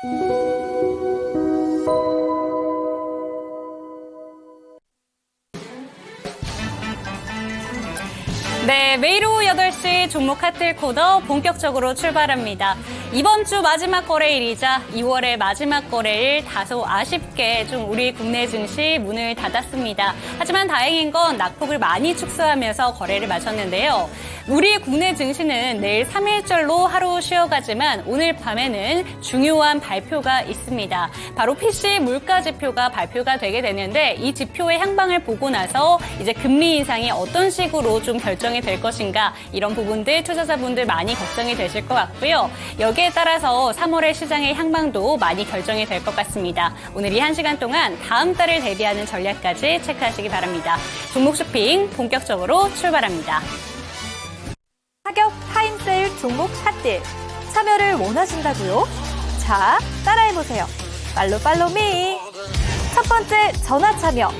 네, 매일 오후 8시 종목 핫딜 코너 본격적으로 출발합니다. 이번 주 마지막 거래일이자 2월의 마지막 거래일 다소 아쉽게 좀 우리 국내 증시 문을 닫았습니다. 하지만 다행인 건 낙폭을 많이 축소하면서 거래를 마쳤는데요. 우리 국내 증시는 내일 3일절로 하루 쉬어가지만 오늘 밤에는 중요한 발표가 있습니다. 바로 PC 물가 지표가 발표가 되게 되는데 이 지표의 향방을 보고 나서 이제 금리 인상이 어떤 식으로 좀 결정이 될 것인가 이런 부분들 투자자분들 많이 걱정이 되실 것 같고요. 여기에 따라서 3월의 시장의 향방도 많이 결정이 될 것 같습니다. 오늘 이 1시간 동안 다음 달을 대비하는 전략까지 체크하시기 바랍니다. 종목 쇼핑 본격적으로 출발합니다. 타격 타임세일 종목 핫딜 참여를 원하신다고요? 자, 따라해보세요. 팔로미. 첫 번째 전화 참여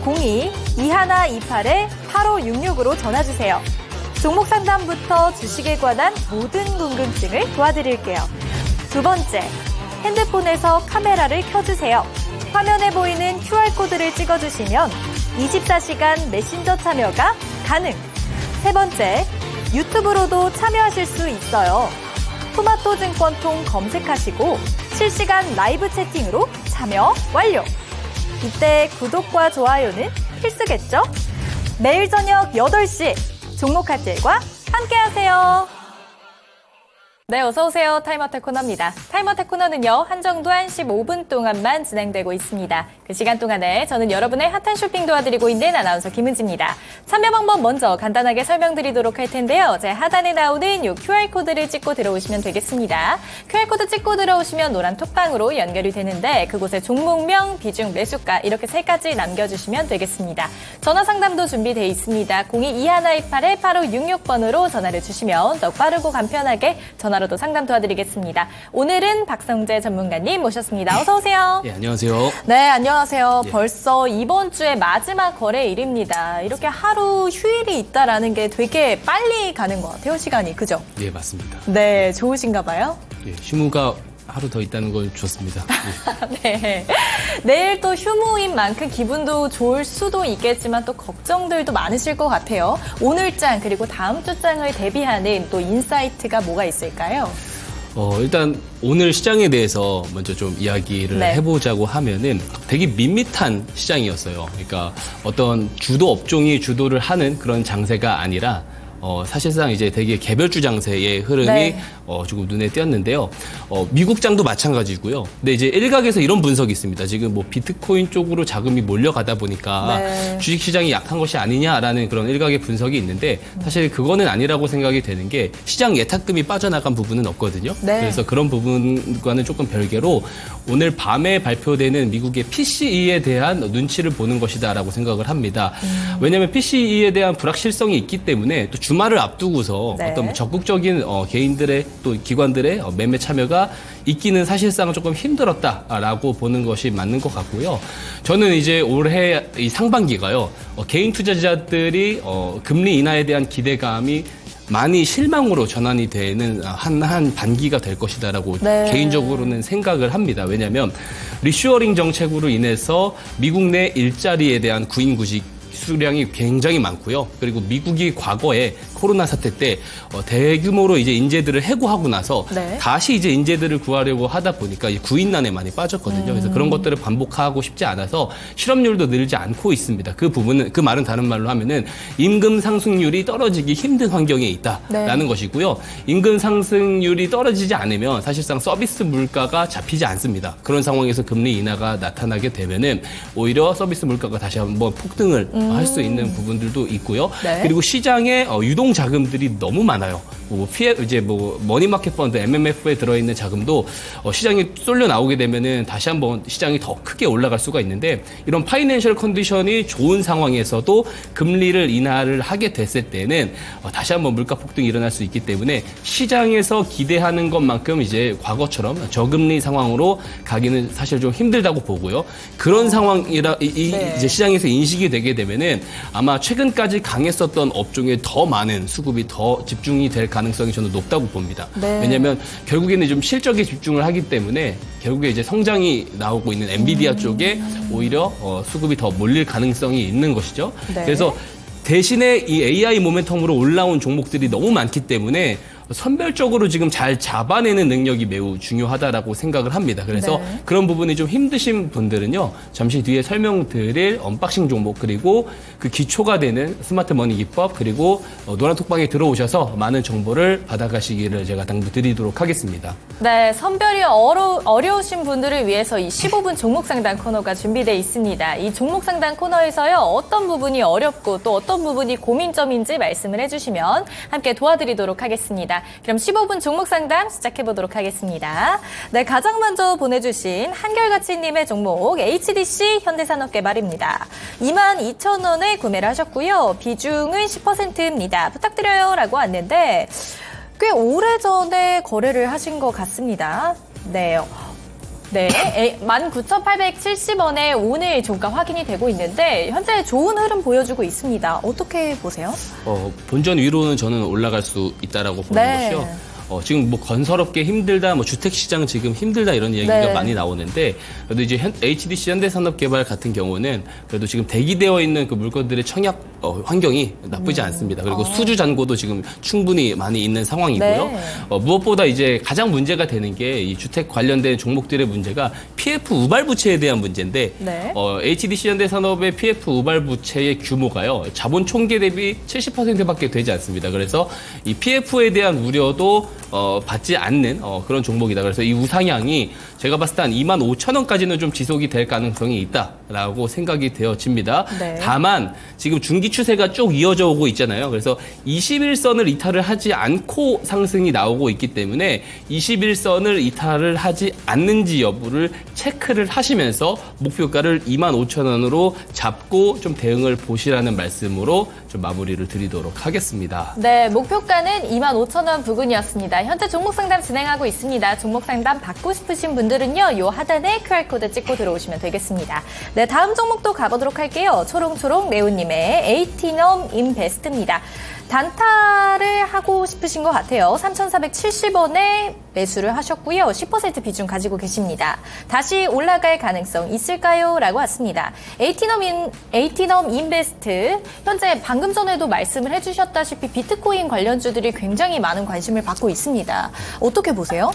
02-2128-8566으로 전화주세요. 종목 상담부터 주식에 관한 모든 궁금증을 도와드릴게요. 두 번째, 핸드폰에서 카메라를 켜주세요. 화면에 보이는 QR코드를 찍어주시면 24시간 메신저 참여가 가능. 세 번째, 유튜브로도 참여하실 수 있어요. 토마토증권통 검색하시고 실시간 라이브 채팅으로 참여 완료. 이때 구독과 좋아요는 필수겠죠? 매일 저녁 8시 종목 핫딜과 함께하세요. 네, 어서오세요. 타임어택 코너입니다. 타임어택 코너는요, 한정도 15분 동안만 진행되고 있습니다. 그 시간 동안에 저는 여러분의 핫한 쇼핑 도와드리고 있는 아나운서 김은지입니다. 참여 방법 먼저 간단하게 설명드리도록 할 텐데요. 제 하단에 나오는 이 QR코드를 찍고 들어오시면 되겠습니다. QR코드 찍고 들어오시면 노란 톡방으로 연결이 되는데 그곳에 종목명, 비중, 매수가 이렇게 3가지 남겨주시면 되겠습니다. 전화 상담도 준비되어 있습니다. 02-2128-8566번으로 전화를 주시면 더 빠르고 간편하게 전화로도 상담 도와드리겠습니다. 오늘은 박성재 전문가님 모셨습니다. 어서 오세요. 네, 안녕하세요. 네, 안녕하세요. 예. 벌써 이번 주의 마지막 거래일입니다. 이렇게 하루 휴일이 있다라는 게 되게 빨리 가는 것 같아요, 시간이. 그죠? 네, 맞습니다. 네, 좋으신가 봐요. 예, 휴무가 하루 더 있다는 건 좋습니다. 네. 내일 또 휴무인 만큼 기분도 좋을 수도 있겠지만 또 걱정들도 많으실 것 같아요. 오늘장 그리고 다음 주장을 대비하는 또 인사이트가 뭐가 있을까요? 일단 오늘 시장에 대해서 먼저 좀 이야기를 네. 해보자고 하면은 되게 밋밋한 시장이었어요. 그러니까 어떤 주도 업종이 주도를 하는 그런 장세가 아니라 사실상 이제 되게 개별주 장세의 흐름이 네. 조금 눈에 띄었는데요. 미국장도 마찬가지고요. 근데 이제 일각에서 이런 분석이 있습니다. 지금 뭐 비트코인 쪽으로 자금이 몰려가다 보니까 네. 주식시장이 약한 것이 아니냐라는 그런 일각의 분석이 있는데 사실 그거는 아니라고 생각이 되는 게 시장 예탁금이 빠져나간 부분은 없거든요. 네. 그래서 그런 부분과는 조금 별개로 오늘 밤에 발표되는 미국의 PCE에 대한 눈치를 보는 것이다라고 생각을 합니다. 왜냐하면 PCE에 대한 불확실성이 있기 때문에 또 주말을 앞두고서 네. 어떤 적극적인 개인들의 또 기관들의 매매 참여가 있기는 사실상 조금 힘들었다라고 보는 것이 맞는 것 같고요. 저는 이제 올해 이 상반기가요, 개인 투자자들이 금리 인하에 대한 기대감이 많이 실망으로 전환이 되는 한 반기가 될 것이다라고 네. 개인적으로는 생각을 합니다. 왜냐하면 리슈어링 정책으로 인해서 미국 내 일자리에 대한 구인구직 수량이 굉장히 많고요. 그리고 미국이 과거에 코로나 사태 때 대규모로 이제 인재들을 해고하고 나서 네. 다시 이제 인재들을 구하려고 하다 보니까 이 구인난에 많이 빠졌거든요. 그래서 그런 것들을 반복하고 싶지 않아서 실업률도 늘지 않고 있습니다. 그 부분은, 그 말은 다른 말로 하면은 임금 상승률이 떨어지기 힘든 환경에 있다라는 네. 것이고요. 임금 상승률이 떨어지지 않으면 사실상 서비스 물가가 잡히지 않습니다. 그런 상황에서 금리 인하가 나타나게 되면은 오히려 서비스 물가가 다시 한번 폭등을 할 수 있는 부분들도 있고요. 네. 그리고 시장에 유동 자금들이 너무 많아요. 이제 머니마켓 펀드 MMF에 들어있는 자금도 시장에 쏠려 나오게 되면은 다시 한번 시장이 더 크게 올라갈 수가 있는데 이런 파이낸셜 컨디션이 좋은 상황에서도 금리를 인하를 하게 됐을 때는 다시 한번 물가 폭등이 일어날 수 있기 때문에 시장에서 기대하는 것만큼 이제 과거처럼 저금리 상황으로 가기는 사실 좀 힘들다고 보고요. 그런 상황이라 네. 이제 시장에서 인식이 되게 되면은 아마 최근까지 강했었던 업종에 더 많은 있는 수급이 더 집중이 될 가능성이 저는 높다고 봅니다. 네. 왜냐하면 결국에는 좀 실적에 집중을 하기 때문에 결국에 이제 성장이 나오고 있는 엔비디아 쪽에 오히려 수급이 더 몰릴 가능성이 있는 것이죠. 네. 그래서 대신에 이 AI 모멘텀으로 올라온 종목들이 너무 많기 때문에 선별적으로 지금 잘 잡아내는 능력이 매우 중요하다라고 생각을 합니다. 그래서 네. 그런 부분이 좀 힘드신 분들은요, 잠시 뒤에 설명드릴 언박싱 종목 그리고 그 기초가 되는 스마트 머니 기법 그리고 노란톡방에 들어오셔서 많은 정보를 받아가시기를 제가 당부드리도록 하겠습니다. 네, 선별이 어려우신 분들을 위해서 이 15분 종목 상담 코너가 준비되어 있습니다. 이 종목 상담 코너에서요, 어떤 부분이 어렵고 또 어떤 부분이 고민점인지 말씀을 해주시면 함께 도와드리도록 하겠습니다. 그럼 15분 종목 상담 시작해보도록 하겠습니다. 네, 가장 먼저 보내주신 한결같이님의 종목 HDC 현대산업개발입니다. 22,000원에 구매를 하셨고요. 비중은 10%입니다. 부탁드려요 라고 왔는데 꽤 오래전에 거래를 하신 것 같습니다. 네. 네, 19,870원에 오늘 종가 확인이 되고 있는데 현재 좋은 흐름 보여주고 있습니다. 어떻게 보세요? 본전 위로는 저는 올라갈 수 있다라고 보는 네. 것이요. 지금 뭐 건설업계 힘들다, 뭐 주택시장 지금 힘들다 이런 얘기가 네. 많이 나오는데 그래도 이제 HDC 현대산업개발 같은 경우는 그래도 지금 대기되어 있는 그 물건들의 청약 환경이 나쁘지 않습니다. 그리고 수주 잔고도 지금 충분히 많이 있는 상황이고요. 네. 무엇보다 이제 가장 문제가 되는 게 이 주택 관련된 종목들의 문제가 PF 우발 부채에 대한 문제인데 네. HDC 현대산업의 PF 우발 부채의 규모가요. 자본 총계 대비 70%밖에 되지 않습니다. 그래서 이 PF에 대한 우려도 받지 않는 그런 종목이다. 그래서 이 우상향이 제가 봤을 때 한 25,000원까지는 좀 지속이 될 가능성이 있다라고 생각이 되어집니다. 네. 다만 지금 중기 추세가 쭉 이어져 오고 있잖아요. 그래서 21선을 이탈을 하지 않고 상승이 나오고 있기 때문에 21선을 이탈을 하지 않는지 여부를 체크를 하시면서 목표가를 25,000원으로 잡고 좀 대응을 보시라는 말씀으로 좀 마무리를 드리도록 하겠습니다. 네, 목표가는 25,000원 부근이었습니다. 현재 종목 상담 진행하고 있습니다. 종목 상담 받고 싶으신 분들은요, 요 하단에 QR코드 찍고 들어오시면 되겠습니다. 네, 다음 종목도 가보도록 할게요. 초롱초롱 레오님의 에이티넘 인베스트입니다. 단타를 하고 싶으신 것 같아요. 3,470원에 매수를 하셨고요. 10% 비중 가지고 계십니다. 다시 올라갈 가능성 있을까요? 라고 왔습니다. 에이티넘 인베스트, 현재 방금 전에도 말씀을 해주셨다시피 비트코인 관련주들이 굉장히 많은 관심을 받고 있습니다. 어떻게 보세요?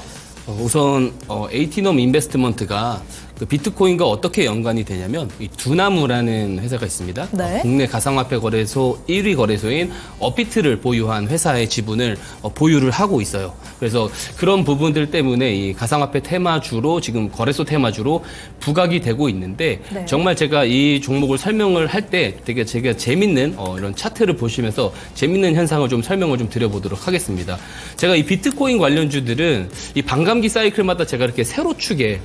우선 에이티넘 인베스트먼트가 그 비트코인과 어떻게 연관이 되냐면 이 두나무라는 회사가 있습니다. 네. 국내 가상화폐 거래소 1위 거래소인 업비트를 보유한 회사의 지분을 보유를 하고 있어요. 그래서 그런 부분들 때문에 이 가상화폐 테마주로 지금 거래소 테마주로 부각이 되고 있는데 네. 정말 제가 이 종목을 설명을 할 때 되게 제가 재밌는 이런 차트를 보시면서 재밌는 현상을 좀 설명을 좀 드려보도록 하겠습니다. 제가 이 비트코인 관련주들은 이 반감기 사이클마다 제가 이렇게 세로축에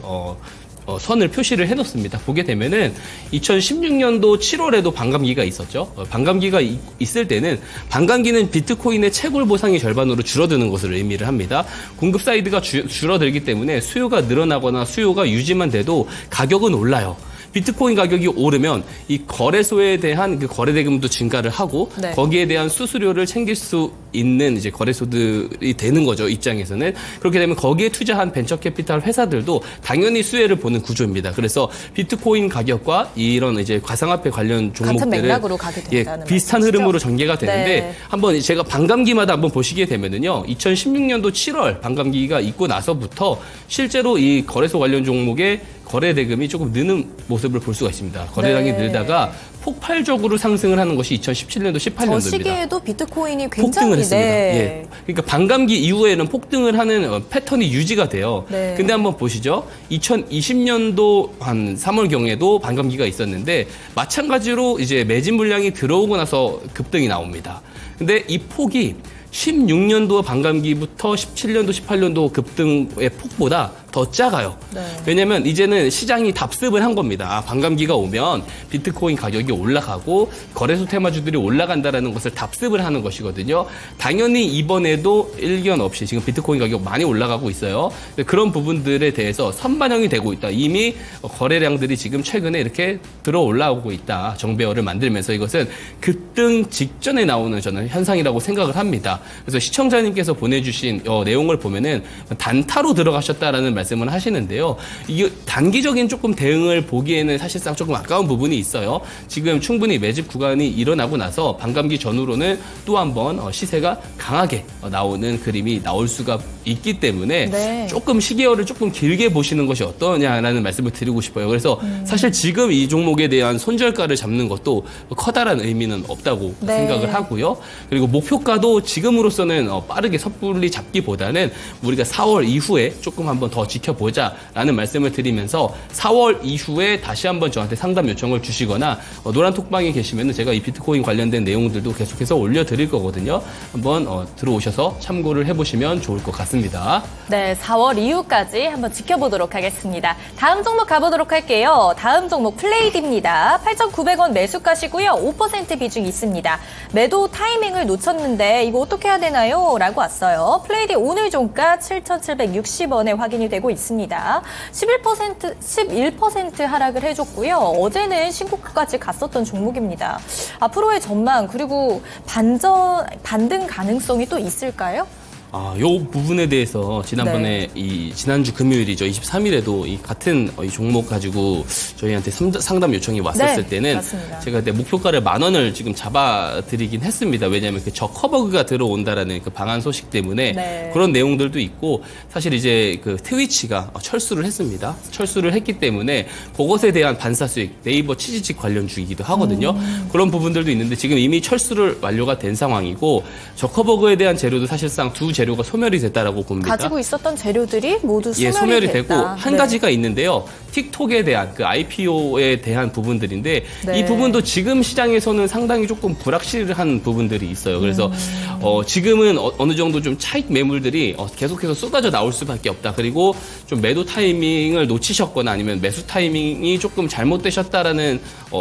선을 표시를 해놓습니다. 보게 되면은 2016년도 7월에도 반감기가 있었죠. 반감기가 있을 때는 반감기는 비트코인의 채굴 보상이 절반으로 줄어드는 것을 의미를 합니다. 공급 사이드가 줄어들기 때문에 수요가 늘어나거나 수요가 유지만 돼도 가격은 올라요. 비트코인 가격이 오르면 이 거래소에 대한 그 거래 대금도 증가를 하고 네. 거기에 대한 수수료를 챙길 수 있는 이제 거래소들이 되는 거죠. 입장에서는. 그렇게 되면 거기에 투자한 벤처 캐피탈 회사들도 당연히 수혜를 보는 구조입니다. 그래서 비트코인 가격과 이런 이제 가상화폐 관련 종목들은 같은 맥락으로 가게 된다는 비슷한 말씀이시죠? 흐름으로 전개가 되는데 네. 한번 제가 반감기마다 한번 보시게 되면은요. 2016년도 7월 반감기가 있고 나서부터 실제로 이 거래소 관련 종목의 거래 대금이 조금 느는 모습을 볼 수가 있습니다. 거래량이 네. 늘다가 폭발적으로 상승을 하는 것이 2017년도, 18년도입니다. 저 시기에도 비트코인이 굉장히 폭등을 했습니다. 네. 예. 그러니까 반감기 이후에는 폭등을 하는 패턴이 유지가 돼요. 네. 근데 한번 보시죠. 2020년도 한 3월경에도 반감기가 있었는데 마찬가지로 이제 매진 물량이 들어오고 나서 급등이 나옵니다. 근데 이 폭이 16년도 반감기부터 17년도, 18년도 급등의 폭보다 더 작아요. 네. 왜냐면 이제는 시장이 답습을 한 겁니다. 아, 반감기가 오면 비트코인 가격이 올라가고 거래소 테마주들이 올라간다라는 것을 답습을 하는 것이거든요. 당연히 이번에도 일견 없이 지금 비트코인 가격 많이 올라가고 있어요. 그런 부분들에 대해서 선반영이 되고 있다. 이미 거래량들이 지금 최근에 이렇게 들어 올라오고 있다. 정배열을 만들면서 이것은 급등 직전에 나오는 저는 현상이라고 생각을 합니다. 그래서 시청자님께서 보내주신 내용을 보면은 단타로 들어가셨다라는 말씀을 하시는데요. 이게 단기적인 조금 대응을 보기에는 사실상 조금 아까운 부분이 있어요. 지금 충분히 매집 구간이 일어나고 나서 반감기 전후로는 또 한번 시세가 강하게 나오는 그림이 나올 수가 있기 때문에 네. 조금 시계열을 조금 길게 보시는 것이 어떠냐라는 말씀을 드리고 싶어요. 그래서 사실 지금 이 종목에 대한 손절가를 잡는 것도 커다란 의미는 없다고 네. 생각을 하고요. 그리고 목표가도 지금으로서는 빠르게 섣불리 잡기보다는 우리가 4월 이후에 조금 한번 더 지켜보자라는 말씀을 드리면서 4월 이후에 다시 한번 저한테 상담 요청을 주시거나 노란 톡방에 계시면 제가 이 비트코인 관련된 내용들도 계속해서 올려드릴 거거든요. 한번 들어오셔서 참고를 해보시면 좋을 것 같습니다. 네, 4월 이후까지 한번 지켜보도록 하겠습니다. 다음 종목 가보도록 할게요. 다음 종목 플레이드입니다. 8,900원 매수가시고요. 5% 비중이 있습니다. 매도 타이밍을 놓쳤는데 이거 어떻게 해야 되나요? 라고 왔어요. 플레이드 오늘 종가 7,760원에 확인이 되고 있습니다. 11% 하락을 해줬고요. 어제는 신고가까지 갔었던 종목입니다. 앞으로의 전망 그리고 반등 가능성이 또 있을까요? 요 부분에 대해서 지난번에 지난주 금요일이죠. 23일에도 이 같은 이 종목 가지고 저희한테 상담 요청이 왔었을 네, 때는 맞습니다. 제가 그때 목표가를 10,000원을 지금 잡아드리긴 했습니다. 왜냐하면 그 저커버그가 들어온다라는 그 방한 소식 때문에 네. 그런 내용들도 있고 사실 이제 그 트위치가 철수를 했습니다. 철수를 했기 때문에 그것에 대한 반사 수익 네이버 치즈직 관련주이기도 하거든요. 그런 부분들도 있는데 지금 이미 철수를 완료가 된 상황이고 저커버그에 대한 재료도 사실상 두 재료가 소멸이 됐다라고 봅니다. 가지고 있었던 재료들이 모두 소멸이 됐다. 되고 한 네. 가지가 있는데요. 틱톡에 대한 그 IPO에 대한 부분들인데 네. 이 부분도 지금 시장에서는 상당히 조금 불확실한 부분들이 있어요. 그래서 지금은 어느 정도 좀 차익 매물들이 계속해서 쏟아져 나올 수밖에 없다. 그리고 좀 매도 타이밍을 놓치셨거나 아니면 매수 타이밍이 조금 잘못되셨다라는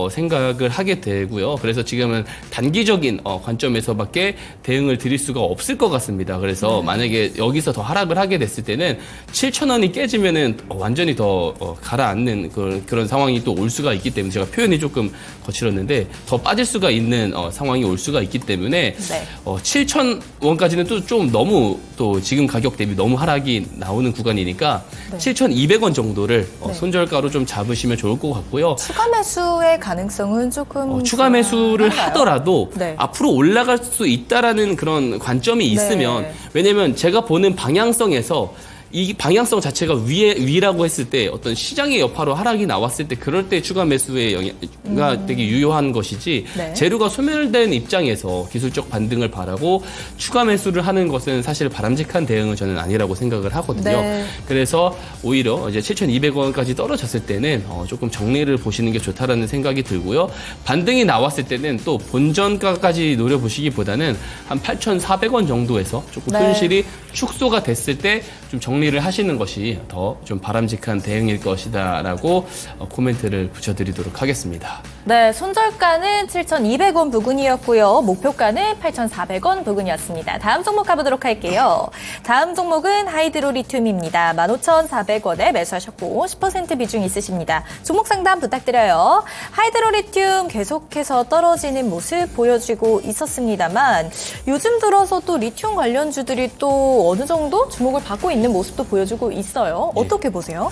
생각을 하게 되고요. 그래서 지금은 단기적인 관점에서밖에 대응을 드릴 수가 없을 것 같습니다. 그래서 만약에 여기서 더 하락을 하게 됐을 때는 7,000원이 깨지면은 완전히 더 가라앉는 그런 상황이 또 올 수가 있기 때문에 제가 표현이 조금 거칠었는데 더 빠질 수가 있는 상황이 올 수가 있기 때문에 네. 7,000원까지는 또 좀 너무 또 지금 가격 대비 너무 하락이 나오는 구간이니까 네. 7,200원 정도를 네. 손절가로 좀 잡으시면 좋을 것 같고요. 추가 매수의 가능성은 조금 추가 매수를 한가요? 하더라도 네. 앞으로 올라갈 수 있다라는 그런 관점이 있으면 네. 왜냐면 제가 보는 방향성에서 이 방향성 자체가 위라고 했을 때 어떤 시장의 여파로 하락이 나왔을 때 그럴 때 추가 매수의 영향가 되게 유효한 것이지 네. 재료가 소멸된 입장에서 기술적 반등을 바라고 추가 매수를 하는 것은 사실 바람직한 대응은 저는 아니라고 생각을 하거든요. 네. 그래서 오히려 이제 7,200원까지 떨어졌을 때는 조금 정리를 보시는 게 좋다라는 생각이 들고요. 반등이 나왔을 때는 또 본전가까지 노려보시기보다는 한 8,400원 정도에서 조금 네. 손실이 축소가 됐을 때 좀 정리를 하시는 것이 더 좀 바람직한 대응일 것이다라고 코멘트를 붙여드리도록 하겠습니다. 네, 손절가는 7,200원 부근이었고요. 목표가는 8,400원 부근이었습니다. 다음 종목 가보도록 할게요. 다음 종목은 하이드로리튬입니다. 15,400원에 매수하셨고 10% 비중 있으십니다. 종목 상담 부탁드려요. 하이드로리튬 계속해서 떨어지는 모습 보여주고 있었습니다만 요즘 들어서 또 리튬 관련주들이 또 어느 정도 주목을 받고 있는 모습도 보여주고 있어요. 어떻게 보세요?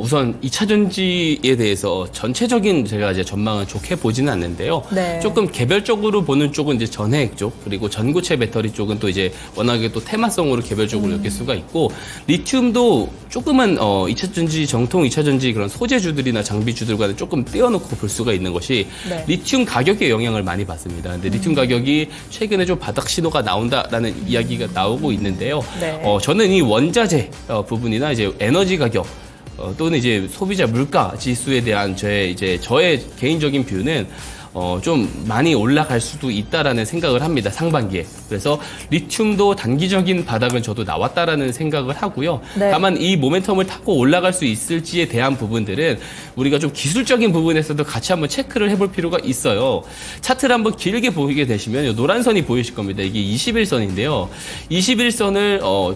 우선 2차 전지에 대해서 전체적인 제가 이제 전망을 좋게 보지는 않는데요. 네. 조금 개별적으로 보는 쪽은 이제 전해액 쪽, 그리고 전고체 배터리 쪽은 또 이제 워낙에 또 테마성으로 개별적으로 엮일 수가 있고, 리튬도 조금은 2차 전지, 정통 2차 전지 그런 소재주들이나 장비주들과는 조금 떼어놓고 볼 수가 있는 것이 네. 리튬 가격에 영향을 많이 받습니다. 근데 리튬 가격이 최근에 좀 바닥 신호가 나온다라는 이야기가 나오고 있는데요. 네. 저는 이 원자재 부분이나 이제 에너지 가격 또는 이제 소비자 물가 지수에 대한 저의 개인적인 뷰는 좀 많이 올라갈 수도 있다라는 생각을 합니다. 상반기에. 그래서 리튬도 단기적인 바닥은 저도 나왔다라는 생각을 하고요. 네. 다만 이 모멘텀을 타고 올라갈 수 있을지에 대한 부분들은 우리가 좀 기술적인 부분에서도 같이 한번 체크를 해볼 필요가 있어요. 차트를 한번 길게 보게 되시면 이 노란 선이 보이실 겁니다. 이게 21선인데요. 21선을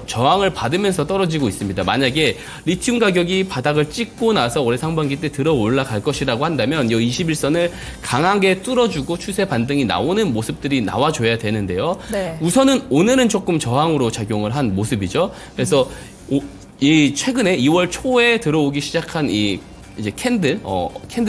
저항을 받으면서 떨어지고 있습니다. 만약에 리튬 가격이 바닥을 찍고 나서 올해 상반기 때 들어 올라갈 것이라고 한다면 이 21선을 강하게 뚫어주고 추세 반등이 나오는 모습들이 나와줘야 되는데요. 네. 우선은 오늘은 조금 저항으로 작용을 한 모습이죠. 그래서 이 최근에 2월 초에 들어오기 시작한 이 이제 캔들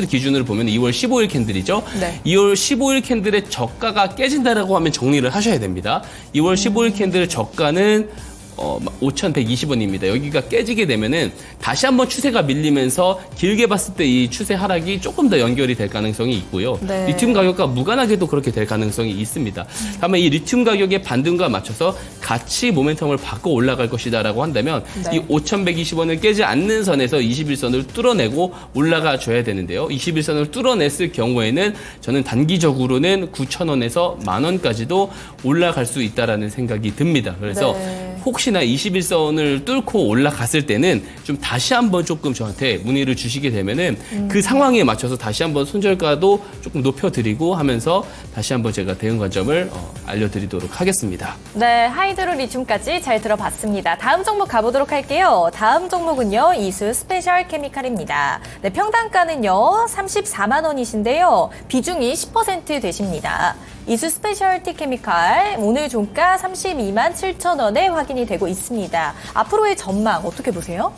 기준으로 보면 2월 15일 캔들이죠. 네. 2월 15일 캔들의 저가가 깨진다라고 하면 정리를 하셔야 됩니다. 2월 15일 캔들 저가는 5,120원입니다. 여기가 깨지게 되면은 다시 한번 추세가 밀리면서 길게 봤을 때 이 추세 하락이 조금 더 연결이 될 가능성이 있고요. 네. 리튬 가격과 무관하게도 그렇게 될 가능성이 있습니다. 다만 이 리튬 가격의 반등과 맞춰서 같이 모멘텀을 바꿔 올라갈 것이다라고 한다면 네. 이 5,120원을 깨지 않는 선에서 21선을 뚫어내고 올라가 줘야 되는데요. 21선을 뚫어냈을 경우에는 저는 단기적으로는 9,000원에서 10,000원까지도 올라갈 수 있다라는 생각이 듭니다. 그래서 네. 혹시나 21선을 뚫고 올라갔을 때는 좀 다시 한번 조금 저한테 문의를 주시게 되면은 그 상황에 맞춰서 다시 한번 손절가도 조금 높여드리고 하면서 다시 한번 제가 대응 관점을 알려드리도록 하겠습니다. 네, 하이드로 리튬까지 잘 들어봤습니다. 다음 종목 가보도록 할게요. 다음 종목은요, 이수 스페셜 케미칼입니다. 네, 평단가는요, 34만 원이신데요. 비중이 10% 되십니다. 이수 스페셜티 케미칼 오늘 종가 32만 7천 원에 확인이 되고 있습니다. 앞으로의 전망 어떻게 보세요?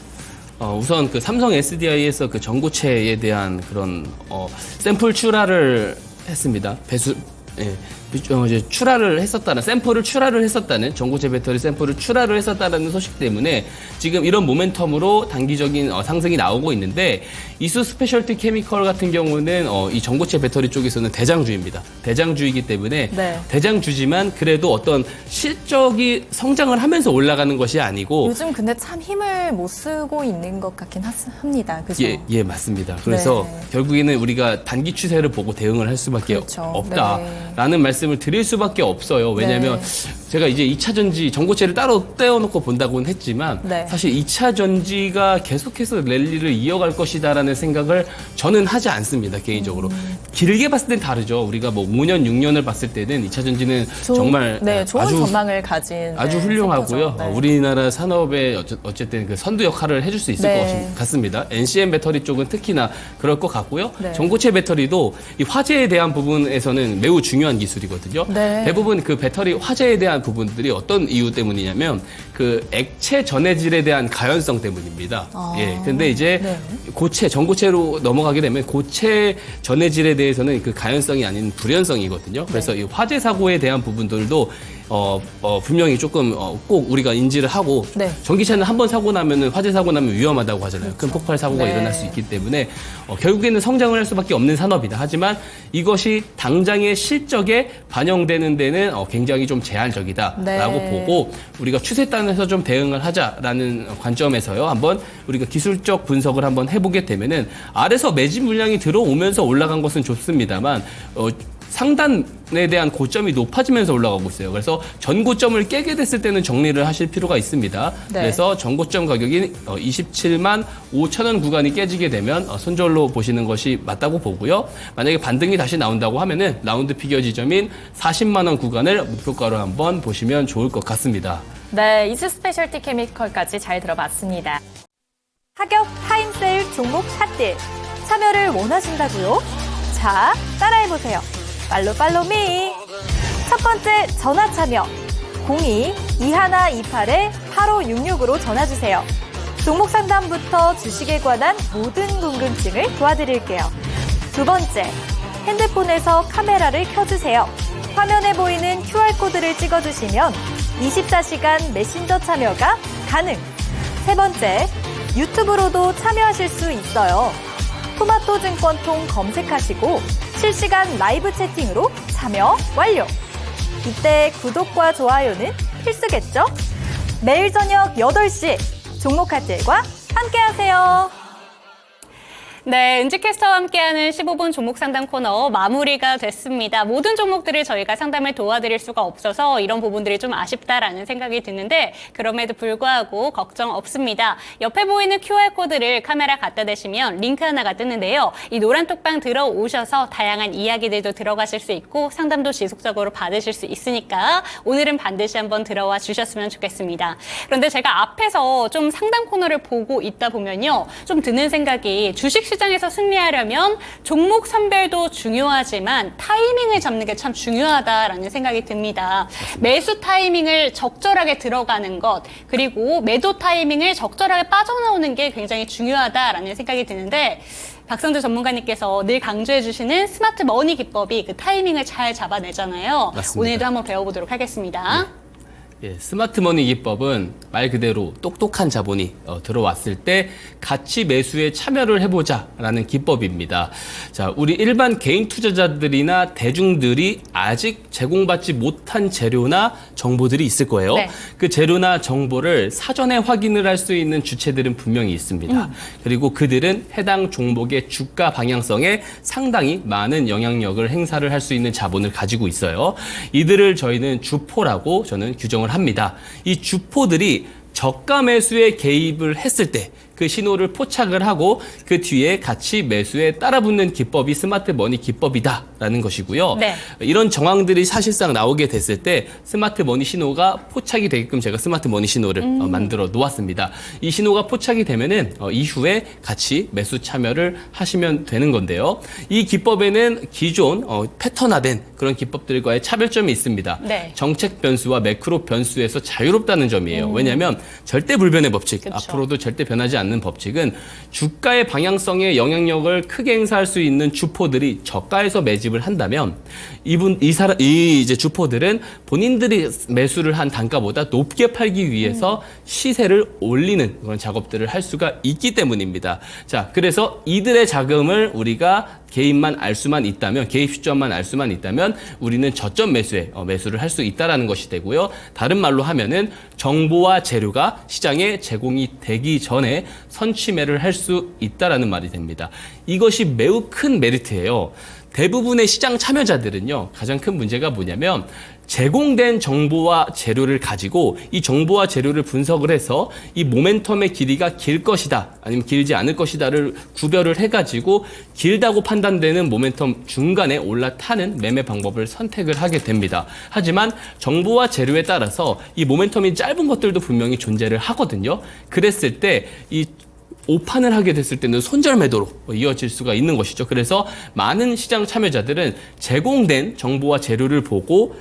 우선 그 삼성 SDI에서 그 전고체에 대한 그런 샘플 출하를 했습니다. 이제 출하를 했었다는 샘플을 출하를 했었다는 전고체 배터리 샘플을 출하를 했었다는 소식 때문에 지금 이런 모멘텀으로 단기적인 상승이 나오고 있는데 이수 스페셜티 케미컬 같은 경우는 이 전고체 배터리 쪽에서는 대장주입니다. 대장주이기 때문에 네. 대장주지만 그래도 어떤 실적이 성장을 하면서 올라가는 것이 아니고 요즘 근데 참 힘을 못 쓰고 있는 것 같긴 합니다. 그죠? 예, 맞습니다. 그래서 네. 결국에는 우리가 단기 추세를 보고 대응을 할 수밖에 그렇죠. 없다라는 말씀을 드릴 수밖에 없어요. 왜냐하면 제가 이제 2차 전지 전고체를 따로 떼어놓고 본다고는 했지만 네. 사실 2차 전지가 계속해서 랠리를 이어갈 것이다라는 생각을 저는 하지 않습니다. 개인적으로. 길게 봤을 땐 다르죠. 우리가 뭐 5년, 6년을 봤을 때는 2차 전지는 정말 좋은 아주 전망을 가진 아주 훌륭하고요. 섹터죠. 네. 우리나라 산업에 어쨌든 그 선두 역할을 해줄 수 있을 네. 것 같습니다. NCM 배터리 쪽은 특히나 그럴 것 같고요. 네. 전고체 배터리도 이 화재에 대한 부분에서는 매우 중요한 기술이거든요. 네. 대부분 그 배터리 화재에 대한 부분들이 어떤 이유 때문이냐면 그 액체 전해질에 대한 가연성 때문입니다. 예. 근데 이제 네. 전고체로 넘어가게 되면 고체 전해질에 대해서는 그 가연성이 아닌 불연성이거든요. 그래서 이 화재 사고에 대한 부분들도 분명히 조금 꼭 우리가 인지를 하고 네. 전기차는 한번 사고 나면은 화재 사고 나면 위험하다고 하잖아요. 큰 폭발 사고가 네. 일어날 수 있기 때문에 결국에는 성장을 할 수밖에 없는 산업이다. 하지만 이것이 당장의 실적에 반영되는 데는 굉장히 좀 제한적이다라고 네. 보고 우리가 추세단에서 좀 대응을 하자라는 관점에서요. 한번 우리가 기술적 분석을 한번 해보게 되면은 아래서 매집 물량이 들어오면서 올라간 것은 좋습니다만 상단에 대한 고점이 높아지면서 올라가고 있어요. 그래서 전고점을 깨게 됐을 때는 정리를 하실 필요가 있습니다. 네. 그래서 전고점 가격이 27만 5천 원 구간이 깨지게 되면 손절로 보시는 것이 맞다고 보고요. 만약에 반등이 다시 나온다고 하면은 라운드 피겨 지점인 40만 원 구간을 목표가로 한번 보시면 좋을 것 같습니다. 네, 이수 스페셜티 케미컬까지 잘 들어봤습니다. 하격 타임세일 종목 핫딜 참여를 원하신다고요? 자, 따라해보세요. 팔로미. 첫 번째 전화 참여 02-2128-8566으로 전화주세요. 종목 상담부터 주식에 관한 모든 궁금증을 도와드릴게요. 두 번째, 핸드폰에서 카메라를 켜주세요. 화면에 보이는 QR코드를 찍어주시면 24시간 메신저 참여가 가능. 세 번째, 유튜브로도 참여하실 수 있어요. 토마토 증권통 검색하시고 실시간 라이브 채팅으로 참여 완료. 이때 구독과 좋아요는 필수겠죠? 매일 저녁 8시 종목 핫딜과 함께하세요. 네, 은지캐스터와 함께하는 15분 종목 상담 코너 마무리가 됐습니다. 모든 종목들을 저희가 상담을 도와드릴 수가 없어서 이런 부분들이 좀 아쉽다라는 생각이 드는데 그럼에도 불구하고 걱정 없습니다. 옆에 보이는 QR코드를 카메라 갖다 대시면 링크 하나가 뜨는데요. 이 노란 톡방 들어오셔서 다양한 이야기들도 들어가실 수 있고 상담도 지속적으로 받으실 수 있으니까 오늘은 반드시 한번 들어와 주셨으면 좋겠습니다. 그런데 제가 앞에서 좀 상담 코너를 보고 있다 보면요. 좀 드는 생각이 주식시장에서 승리하려면 종목 선별도 중요하지만 타이밍을 잡는 게 참 중요하다라는 생각이 듭니다. 매수 타이밍을 적절하게 들어가는 것 그리고 매도 타이밍을 적절하게 빠져나오는 게 굉장히 중요하다라는 생각이 드는데 박성주 전문가님께서 늘 강조해 주시는 스마트 머니 기법이 그 타이밍을 잘 잡아내잖아요. 맞습니다. 오늘도 한번 배워보도록 하겠습니다. 예, 스마트 머니 기법은 말 그대로 똑똑한 자본이 들어왔을 때 같이 매수에 참여를 해보자라는 기법입니다. 자, 우리 일반 개인 투자자들이나 대중들이 아직 제공받지 못한 재료나 정보들이 있을 거예요. 네. 그 재료나 정보를 사전에 확인을 할 수 있는 주체들은 분명히 있습니다. 그리고 그들은 해당 종목의 주가 방향성에 상당히 많은 영향력을 행사를 할 수 있는 자본을 가지고 있어요. 이들을 저희는 주포라고 저는 규정을 합니다. 이 주포들이 저가 매수에 개입을 했을 때 그 신호를 포착을 하고 그 뒤에 같이 매수에 따라붙는 기법이 스마트 머니 기법이다라는 것이고요. 네. 이런 정황들이 사실상 나오게 됐을 때 스마트 머니 신호가 포착이 되게끔 제가 스마트 머니 신호를 만들어 놓았습니다. 이 신호가 포착이 되면은 이후에 같이 매수 참여를 하시면 되는 건데요. 이 기법에는 기존 패턴화된 그런 기법들과의 차별점이 있습니다. 네. 정책 변수와 매크로 변수에서 자유롭다는 점이에요. 왜냐하면 절대 불변의 법칙, 그쵸. 앞으로도 절대 변하지 않는 법칙은 주가의 방향성에 영향력을 크게 행사할 수 있는 주포들이 저가에서 매집을 한다면 이제 주포들은 본인들이 매수를 한 단가보다 높게 팔기 위해서 시세를 올리는 그런 작업들을 할 수가 있기 때문입니다. 자, 그래서 이들의 자금을 우리가 개입만 알 수만 있다면, 개입 시점만 알 수만 있다면 우리는 저점 매수에 매수를 할 수 있다라는 것이 되고요. 다른 말로 하면은 정보와 재료가 시장에 제공이 되기 전에 선취매를 할 수 있다라는 말이 됩니다. 이것이 매우 큰 메리트예요. 대부분의 시장 참여자들은요, 가장 큰 문제가 뭐냐면 제공된 정보와 재료를 가지고 이 정보와 재료를 분석을 해서 이 모멘텀의 길이가 길 것이다 아니면 길지 않을 것이다를 구별을 해가지고 길다고 판단되는 모멘텀 중간에 올라타는 매매 방법을 선택을 하게 됩니다. 하지만 정보와 재료에 따라서 이 모멘텀이 짧은 것들도 분명히 존재를 하거든요. 그랬을 때 이 오판을 하게 됐을 때는 손절 매도로 이어질 수가 있는 것이죠. 그래서 많은 시장 참여자들은 제공된 정보와 재료를 보고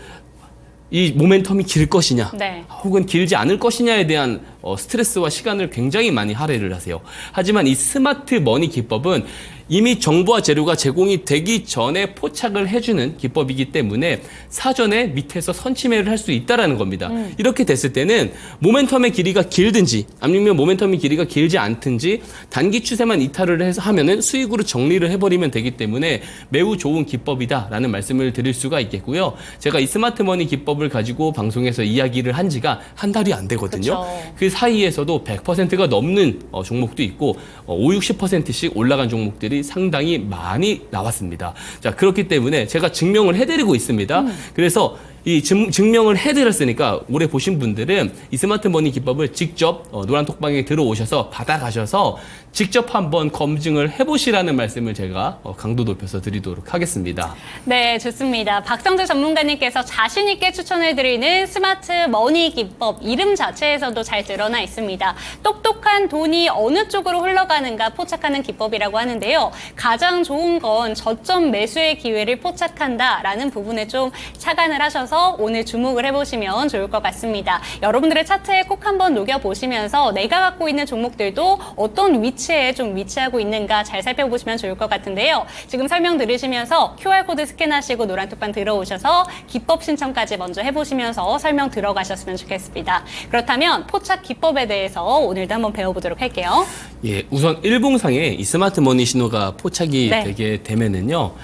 이 모멘텀이 길 것이냐 네. 혹은 길지 않을 것이냐에 대한 스트레스와 시간을 굉장히 많이 할애를 하세요. 하지만 이 스마트 머니 기법은 이미 정보와 재료가 제공이 되기 전에 포착을 해주는 기법이기 때문에 사전에 밑에서 선취매를 할 수 있다는 겁니다. 이렇게 됐을 때는 모멘텀의 길이가 길든지 아니면 모멘텀의 길이가 길지 않든지 단기 추세만 이탈을 해서 하면은 수익으로 정리를 해버리면 되기 때문에 매우 좋은 기법이다라는 말씀을 드릴 수가 있겠고요. 제가 이 스마트 머니 기법을 가지고 방송에서 이야기를 한 지가 한 달이 안 되거든요. 그쵸. 그 사이에서도 100%가 넘는 종목도 있고 50~60%씩 올라간 종목들이 상당히 많이 나왔습니다. 자, 그렇기 때문에 제가 증명을 해드리고 있습니다. 그래서 이 증명을 해드렸으니까 올해 보신 분들은 이 스마트 머니 기법을 직접 노란 톡방에 들어오셔서 받아가셔서 직접 한번 검증을 해보시라는 말씀을 제가 강도 높여서 드리도록 하겠습니다. 네, 좋습니다. 박성재 전문가님께서 자신 있게 추천해드리는 스마트 머니 기법 이름 자체에서도 잘 드러나 있습니다. 똑똑한 돈이 어느 쪽으로 흘러가는가 포착하는 기법이라고 하는데요. 가장 좋은 건 저점 매수의 기회를 포착한다라는 부분에 좀 착안을 하셔서 오늘 주목을 해보시면 좋을 것 같습니다. 여러분들의 차트에 꼭 한번 녹여보시면서 내가 갖고 있는 종목들도 어떤 위치에 좀 위치하고 있는가 잘 살펴보시면 좋을 것 같은데요. 지금 설명 들으시면서 QR코드 스캔하시고 노란 톡방 들어오셔서 기법 신청까지 먼저 해보시면서 설명 들어가셨으면 좋겠습니다. 그렇다면 포착 기법에 대해서 오늘도 한번 배워보도록 할게요. 예, 우선 일봉상에 이 스마트 머니 신호가 포착이 네. 되게 되면은요,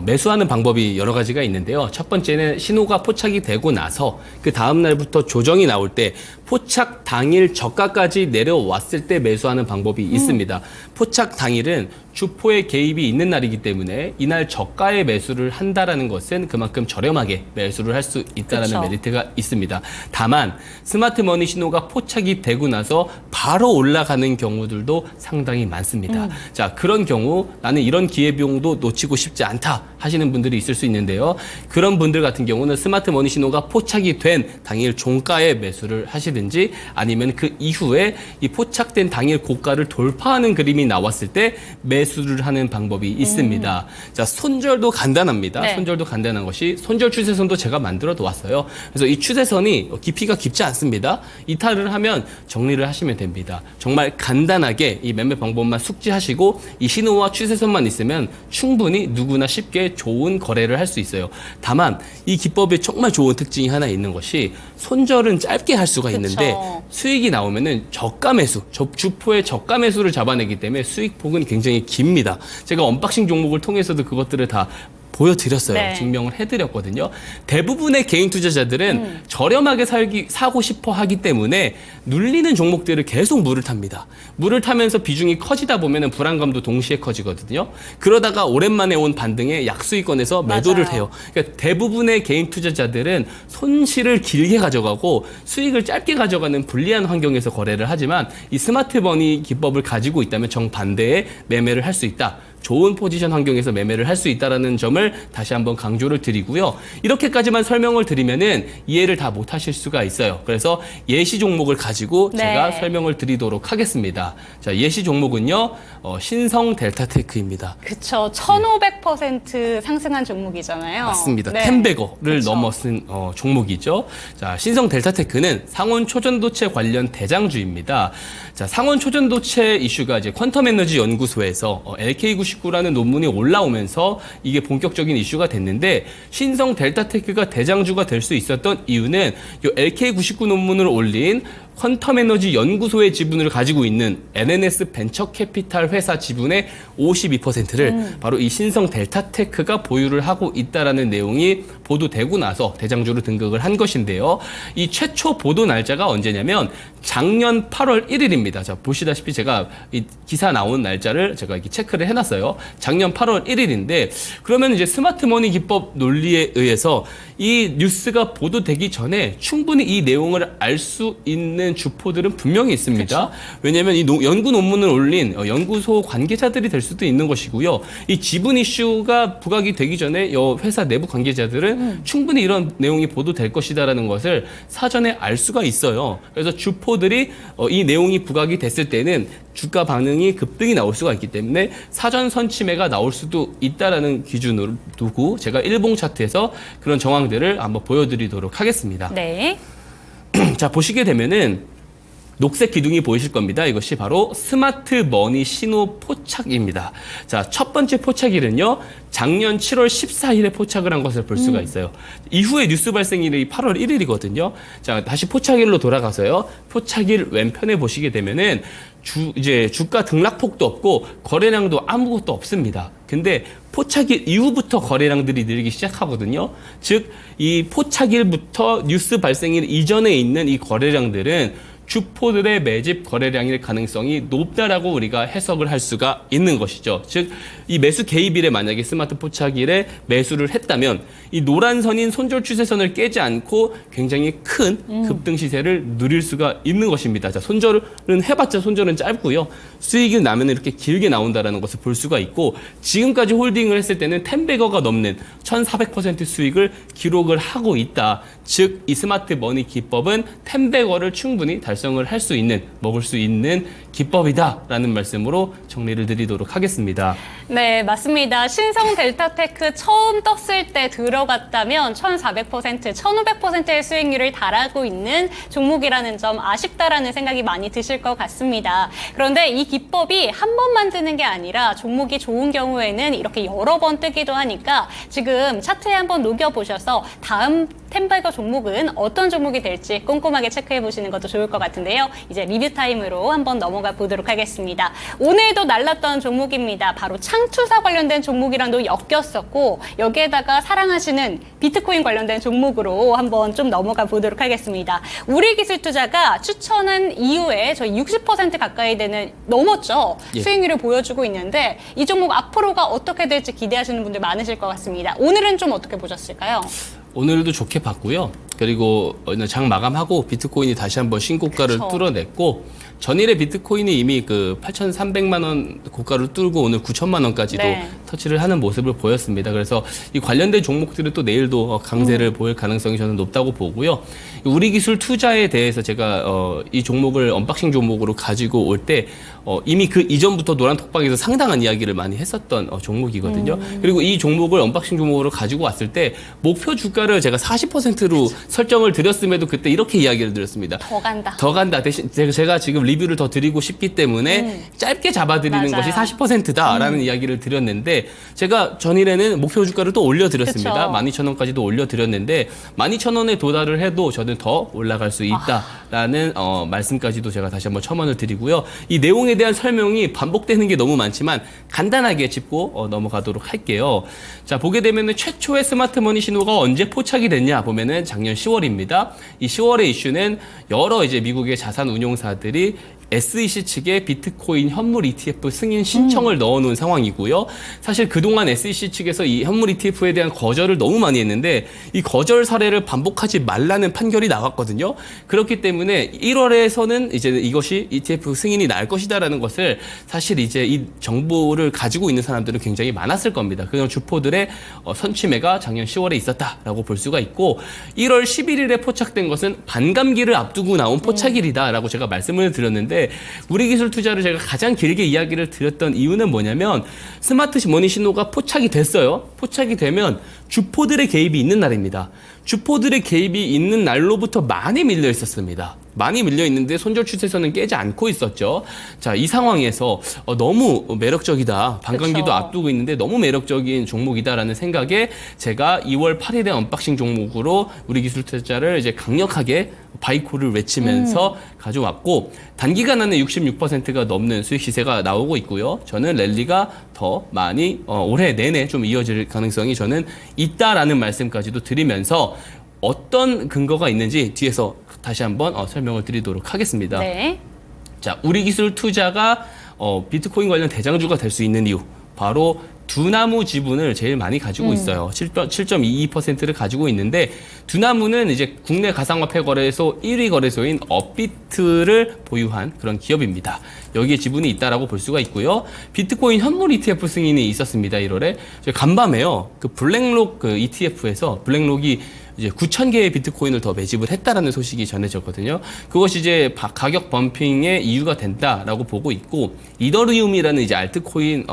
매수하는 방법이 여러 가지가 있는데요. 첫 번째는 신호가 포착이 되고 나서 그 다음 날부터 조정이 나올 때 포착 당일 저가까지 내려왔을 때 매수하는 방법이 있습니다. 포착 당일은 주포의 개입이 있는 날이기 때문에 이날 저가에 매수를 한다라는 것은 그만큼 저렴하게 매수를 할 수 있다라는 그쵸. 메리트가 있습니다. 다만 스마트머니 신호가 포착이 되고 나서 바로 올라가는 경우들도 상당히 많습니다. 자, 그런 경우 나는 이런 기회비용도 놓치고 싶지 않다 하시는 분들이 있을 수 있는데요. 그런 분들 같은 경우는 스마트머니 신호가 포착이 된 당일 종가에 매수를 하시든지 아니면 그 이후에 이 포착된 당일 고가를 돌파하는 그림이 나왔을 때 매수를 하는 방법이 있습니다. 자, 손절도 간단합니다. 네. 손절도 간단한 것이 손절 추세선도 제가 만들어 놓았어요. 그래서 이 추세선이 깊이가 깊지 않습니다. 이탈을 하면 정리를 하시면 됩니다. 정말 간단하게 이 매매 방법만 숙지하시고 이 신호와 추세선만 있으면 충분히 누구나 쉽게 좋은 거래를 할 수 있어요. 다만 이 기법에 정말 좋은 특징이 하나 있는 것이 손절은 짧게 할 수가 있는데 그쵸. 수익이 나오면은 저가 매수, 주포의 저가 매수를 잡아내기 때문에 수익폭은 굉장히 깁니다. 제가 언박싱 종목을 통해서도 그것들을 다 보여드렸어요. 네. 증명을 해드렸거든요. 대부분의 개인 투자자들은 저렴하게 사고 싶어 하기 때문에 눌리는 종목들을 계속 물을 탑니다. 물을 타면서 비중이 커지다 보면 불안감도 동시에 커지거든요. 그러다가 오랜만에 온 반등에 약수익권에서 매도를 맞아요. 해요. 그러니까 대부분의 개인 투자자들은 손실을 길게 가져가고 수익을 짧게 가져가는 불리한 환경에서 거래를 하지만 이 스마트머니 기법을 가지고 있다면 정반대의 매매를 할 수 있다. 좋은 포지션 환경에서 매매를 할 수 있다는 점을 다시 한번 강조를 드리고요. 이렇게까지만 설명을 드리면은 이해를 다 못하실 수가 있어요. 그래서 예시 종목을 가지고 네. 제가 설명을 드리도록 하겠습니다. 자, 예시 종목은요. 신성 델타테크입니다. 그쵸. 1500% 상승한 종목이잖아요. 맞습니다. 네. 10배거를 그쵸. 넘어선 종목이죠. 자, 신성 델타테크는 상온 초전도체 관련 대장주입니다. 자, 상온 초전도체 이슈가 이제 퀀텀 에너지 연구소에서 LK99라는 논문이 올라오면서 이게 본격적인 이슈가 됐는데 신성 델타테크가 대장주가 될 수 있었던 이유는 이 LK99 논문을 올린 퀀텀 에너지 연구소의 지분을 가지고 있는 NNS 벤처 캐피탈 회사 지분의 52%를 바로 이 신성 델타테크가 보유를 하고 있다라는 내용이 보도되고 나서 대장주로 등극을 한 것인데요. 이 최초 보도 날짜가 언제냐면 작년 8월 1일입니다. 자, 보시다시피 제가 이 기사 나온 날짜를 제가 이렇게 체크를 해놨어요. 작년 8월 1일인데 그러면 이제 스마트머니 기법 논리에 의해서 이 뉴스가 보도되기 전에 충분히 이 내용을 알 수 있는 주포들은 분명히 있습니다. 왜냐하면 이 연구 논문을 올린 연구소 관계자들이 될 수도 있는 것이고요. 이 지분 이슈가 부각이 되기 전에 회사 내부 관계자들은 충분히 이런 내용이 보도될 것이다라는 것을 사전에 알 수가 있어요. 그래서 주포들이 이 내용이 부각이 됐을 때는 주가 반응이 급등이 나올 수가 있기 때문에 사전 선침해가 나올 수도 있다라는 기준으로 두고 제가 일봉 차트에서 그런 정황들을 한번 보여드리도록 하겠습니다. 네. 자, 보시게 되면은 녹색 기둥이 보이실 겁니다. 이것이 바로 스마트 머니 신호 포착입니다. 자, 첫 번째 포착일은요. 작년 7월 14일에 포착을 한 것을 볼 수가 있어요. 이후에 뉴스 발생일이 8월 1일이거든요. 자, 다시 포착일로 돌아가서요. 포착일 왼편에 보시게 되면은 이제 주가 등락폭도 없고 거래량도 아무것도 없습니다. 근데 포착일 이후부터 거래량들이 늘기 시작하거든요. 즉, 이 포착일부터 뉴스 발생일 이전에 있는 이 거래량들은 주포들의 매집 거래량일 가능성이 높다라고 우리가 해석을 할 수가 있는 것이죠. 즉, 이 매수 개입일에 만약에 스마트 포착일에 매수를 했다면 이 노란 선인 손절 추세선을 깨지 않고 굉장히 큰 급등 시세를 누릴 수가 있는 것입니다. 자, 손절은 해봤자 손절은 짧고요. 수익이 나면 이렇게 길게 나온다라는 것을 볼 수가 있고 지금까지 홀딩을 했을 때는 10배거가 넘는 1400% 수익을 기록을 하고 있다. 즉, 이 스마트 머니 기법은 10배거를 충분히 달성을 할 수 있는, 먹을 수 있는 기법이다라는 말씀으로 정리를 드리도록 하겠습니다. 네, 맞습니다. 신성 델타테크 처음 떴을 때 들어갔다면 1400%, 1500%의 수익률을 달하고 있는 종목이라는 점 아쉽다라는 생각이 많이 드실 것 같습니다. 그런데 이 기법이 한 번만 뜨는 게 아니라 종목이 좋은 경우에는 이렇게 여러 번 뜨기도 하니까 지금 차트에 한번 녹여보셔서 다음 템베거 종목은 어떤 종목이 될지 꼼꼼하게 체크해 보시는 것도 좋을 것 같은데요. 이제 리뷰 타임으로 한번 넘어가 넘어가 보도록 하겠습니다. 오늘도 날랐던 종목입니다. 바로 창투사 관련된 종목이랑도 엮였었고 여기에다가 사랑하시는 비트코인 관련된 종목으로 한번 좀 넘어가 보도록 하겠습니다. 우리기술투자가 추천한 이후에 저희 60% 가까이 되는 넘었죠. 예. 수익률을 보여주고 있는데 이 종목 앞으로가 어떻게 될지 기대하시는 분들 많으실 것 같습니다. 오늘은 좀 어떻게 보셨을까요? 오늘도 좋게 봤고요. 그리고 오늘 장 마감하고 비트코인이 다시 한번 신고가를 그쵸. 뚫어냈고 전일에 비트코인이 이미 그 8,300만 원 고가를 뚫고 오늘 9천만 원까지도 네. 터치를 하는 모습을 보였습니다. 그래서 이 관련된 종목들은 또 내일도 강세를 보일 가능성이 저는 높다고 보고요. 우리 기술 투자에 대해서 제가 이 종목을 언박싱 종목으로 가지고 올 때 이미 그 이전부터 노란 톡방에서 상당한 이야기를 많이 했었던 종목이거든요. 그리고 이 종목을 언박싱 종목으로 가지고 왔을 때 목표 주가를 제가 40%로 설정을 드렸음에도 그때 이렇게 이야기를 드렸습니다. 더 간다. 더 간다. 대신 제가 지금 리뷰를 더 드리고 싶기 때문에 짧게 잡아드리는 맞아요. 것이 40%다라는 이야기를 드렸는데 제가 전일에는 목표 주가를 또 올려드렸습니다. 그쵸. 12,000원까지도 올려드렸는데 12,000원에 도달을 해도 저는 더 올라갈 수 있다라는 말씀까지도 제가 다시 한번 첨언을 드리고요. 이 내용에 대한 설명이 반복되는 게 너무 많지만 간단하게 짚고 넘어가도록 할게요. 자, 보게 되면은 최초의 스마트머니 신호가 언제 포착이 됐냐 보면은 작년 10월입니다. 이 10월의 이슈는 여러 이제 미국의 자산 운용사들이 SEC 측에 비트코인 현물 ETF 승인 신청을 넣어놓은 상황이고요. 사실 그동안 SEC 측에서 이 현물 ETF에 대한 거절을 너무 많이 했는데 이 거절 사례를 반복하지 말라는 판결이 나왔거든요. 그렇기 때문에 1월에서는 이제 이것이 ETF 승인이 날 것이다라는 것을 사실 이제 이 정보를 가지고 있는 사람들은 굉장히 많았을 겁니다. 그런 주포들의 선취매가 작년 10월에 있었다라고 볼 수가 있고 1월 11일에 포착된 것은 반감기를 앞두고 나온 포착일이다라고 제가 말씀을 드렸는데 우리 기술 투자를 제가 가장 길게 이야기를 드렸던 이유는 뭐냐면 스마트 머니 신호가 포착이 됐어요. 포착이 되면 주포들의 개입이 있는 날입니다. 주포들의 개입이 있는 날로부터 많이 밀려 있었습니다. 많이 밀려 있는데 손절 추세선은 깨지 않고 있었죠. 자, 이 상황에서 너무 매력적이다. 반감기도 그쵸. 앞두고 있는데 너무 매력적인 종목이다라는 생각에 제가 2월 8일에 언박싱 종목으로 우리 기술 투자를 이제 강력하게 바이콜을 외치면서 가져왔고 단기간 안에 66%가 넘는 수익 시세가 나오고 있고요. 저는 랠리가 더 많이 올해 내내 좀 이어질 가능성이 저는 있다라는 말씀까지도 드리면서 어떤 근거가 있는지 뒤에서 다시 한번 설명을 드리도록 하겠습니다. 네. 자, 우리 기술 투자가 비트코인 관련 대장주가 될 수 있는 이유 바로 두나무 지분을 제일 많이 가지고 있어요. 7.22%를 가지고 있는데 두나무는 이제 국내 가상화폐 거래소 1위 거래소인 업비트를 보유한 그런 기업입니다. 여기에 지분이 있다라고 볼 수가 있고요. 비트코인 현물 ETF 승인이 있었습니다. 1월에 간밤에요. 그 블랙록 그 ETF에서 블랙록이 이제 9,000개의 비트코인을 더 매집을 했다라는 소식이 전해졌거든요. 그것이 이제 가격 범핑의 이유가 된다라고 보고 있고 이더리움이라는 이제 알트코인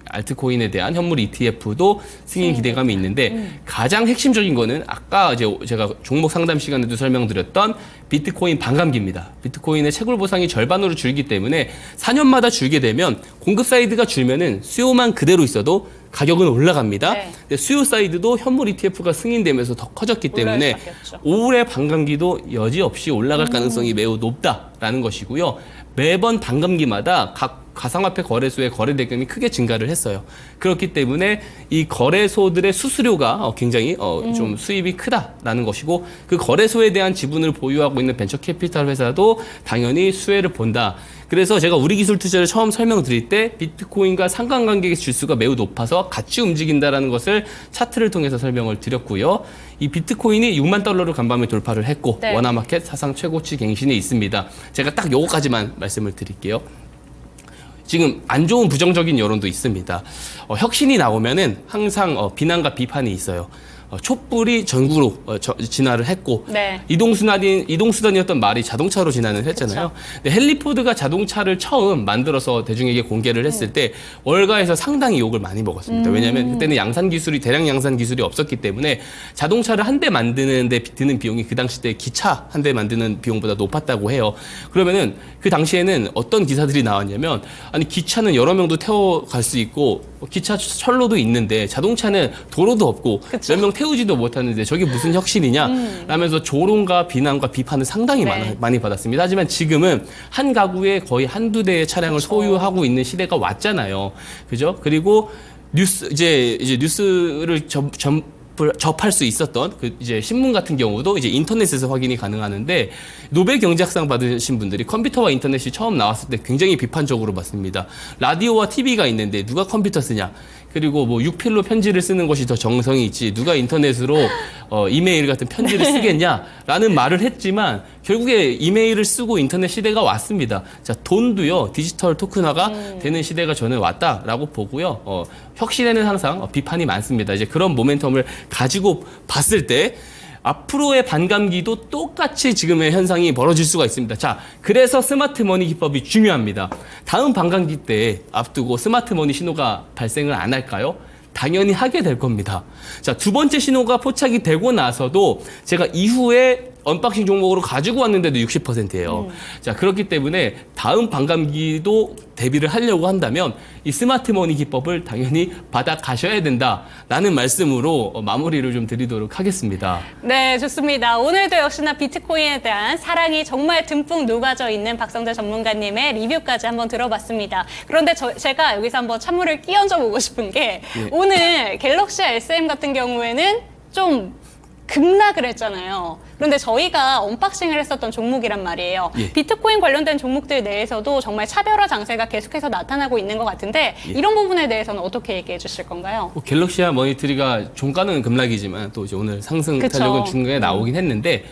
알트코인에 대한 현물 ETF도 승인 기대감이 있는데 가장 핵심적인 거는 아까 이제 제가 종목 상담 시간에도 설명드렸던 비트코인 반감기입니다. 비트코인의 채굴 보상이 절반으로 줄기 때문에 4년마다 줄게 되면 공급 사이드가 줄면은 수요만 그대로 있어도 가격은 올라갑니다. 네. 근데 수요 사이드도 현물 ETF가 승인되면서 더 커졌기 때문에 올라갈 수밖에 없죠. 올해 반감기도 여지없이 올라갈 가능성이 매우 높다라는 것이고요. 매번 반감기마다 각 가상화폐 거래소의 거래 대금이 크게 증가를 했어요. 그렇기 때문에 이 거래소들의 수수료가 굉장히 좀 수입이 크다라는 것이고 그 거래소에 대한 지분을 보유하고 있는 벤처 캐피탈 회사도 당연히 수혜를 본다. 그래서 제가 우리 기술 투자를 처음 설명드릴 때 비트코인과 상관관계의指수가 매우 높아서 같이 움직인다라는 것을 차트를 통해서 설명을 드렸고요. 이 비트코인이 6만 달러를 간밤에 돌파를 했고 네. 원화마켓 사상 최고치 갱신에 있습니다. 제가 딱 요거까지만 말씀을 드릴게요. 지금 안 좋은 부정적인 여론도 있습니다. 혁신이 나오면은 항상 비난과 비판이 있어요. 촛불이 전구로 진화를 했고 네. 이동수단이었던 말이 자동차로 진화를 했잖아요. 근데 헨리 포드가 자동차를 처음 만들어서 대중에게 공개를 했을 때 월가에서 상당히 욕을 많이 먹었습니다. 왜냐하면 그때는 대량 양산 기술이 없었기 때문에 자동차를 한 대 만드는데 드는 비용이 그 당시 때 기차 한 대 만드는 비용보다 높았다고 해요. 그러면은 그 당시에는 어떤 기사들이 나왔냐면 아니 기차는 여러 명도 태워갈 수 있고 기차 철로도 있는데 자동차는 도로도 없고 몇 명 태우지도 못하는데 저게 무슨 혁신이냐 라면서 조롱과 비난과 비판을 상당히 네. 많이 받았습니다. 하지만 지금은 한 가구에 거의 한두 대의 차량을 소유하고 있는 시대가 왔잖아요. 그죠? 그리고 이제 뉴스를 접할 수 있었던 그 이제 신문 같은 경우도 이제 인터넷에서 확인이 가능하는데 노벨 경제학상 받으신 분들이 컴퓨터와 인터넷이 처음 나왔을 때 굉장히 비판적으로 봤습니다. 라디오와 TV가 있는데 누가 컴퓨터 쓰냐? 그리고 뭐 6필로 편지를 쓰는 것이 더 정성이 있지 누가 인터넷으로 이메일 같은 편지를 쓰겠냐라는 말을 했지만 결국에 이메일을 쓰고 인터넷 시대가 왔습니다. 자, 돈도요 디지털 토큰화가 되는 시대가 저는 왔다라고 보고요. 혁신에는 항상 비판이 많습니다. 이제 그런 모멘텀을 가지고 봤을 때 앞으로의 반감기도 똑같이 지금의 현상이 벌어질 수가 있습니다. 자, 그래서 스마트 머니 기법이 중요합니다. 다음 반감기 때 앞두고 스마트 머니 신호가 발생을 안 할까요? 당연히 하게 될 겁니다. 자, 두 번째 신호가 포착이 되고 나서도 제가 이후에 언박싱 종목으로 가지고 왔는데도 60%예요. 자, 그렇기 때문에 다음 반감기도 대비를 하려고 한다면 이 스마트 머니 기법을 당연히 받아 가셔야 된다라는 말씀으로 마무리를 좀 드리도록 하겠습니다. 네, 좋습니다. 오늘도 역시나 비트코인에 대한 사랑이 정말 듬뿍 녹아져 있는 박성재 전문가님의 리뷰까지 한번 들어봤습니다. 그런데 제가 여기서 한번 찬물을 끼얹어 보고 싶은 게 오늘 갤럭시 SM 같은 경우에는 좀 급락을 했잖아요. 그런데 저희가 언박싱을 했었던 종목이란 말이에요. 비트코인 관련된 종목들 내에서도 정말 차별화 장세가 계속해서 나타나고 있는 것 같은데 이런 부분에 대해서는 어떻게 얘기해 주실 건가요? 갤럭시와 머니트리가 종가는 급락이지만 또 이제 오늘 상승 그쵸. 탄력은 중간에 나오긴 했는데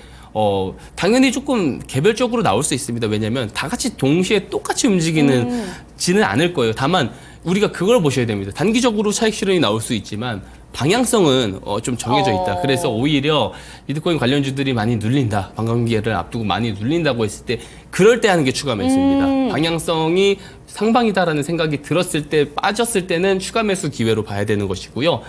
당연히 조금 개별적으로 나올 수 있습니다. 왜냐하면 다 같이 동시에 똑같이 움직이지는 않을 거예요. 다만 우리가 그걸 보셔야 됩니다. 단기적으로 차익 실현이 나올 수 있지만 방향성은 좀 정해져 있다. 그래서 오히려 비트코인 관련주들이 많이 눌린다. 반감기를 앞두고 많이 눌린다고 했을 때 그럴 때 하는 게 추가 매수입니다. 방향성이 상방이다라는 생각이 들었을 때 빠졌을 때는 추가 매수 기회로 봐야 되는 것이고요.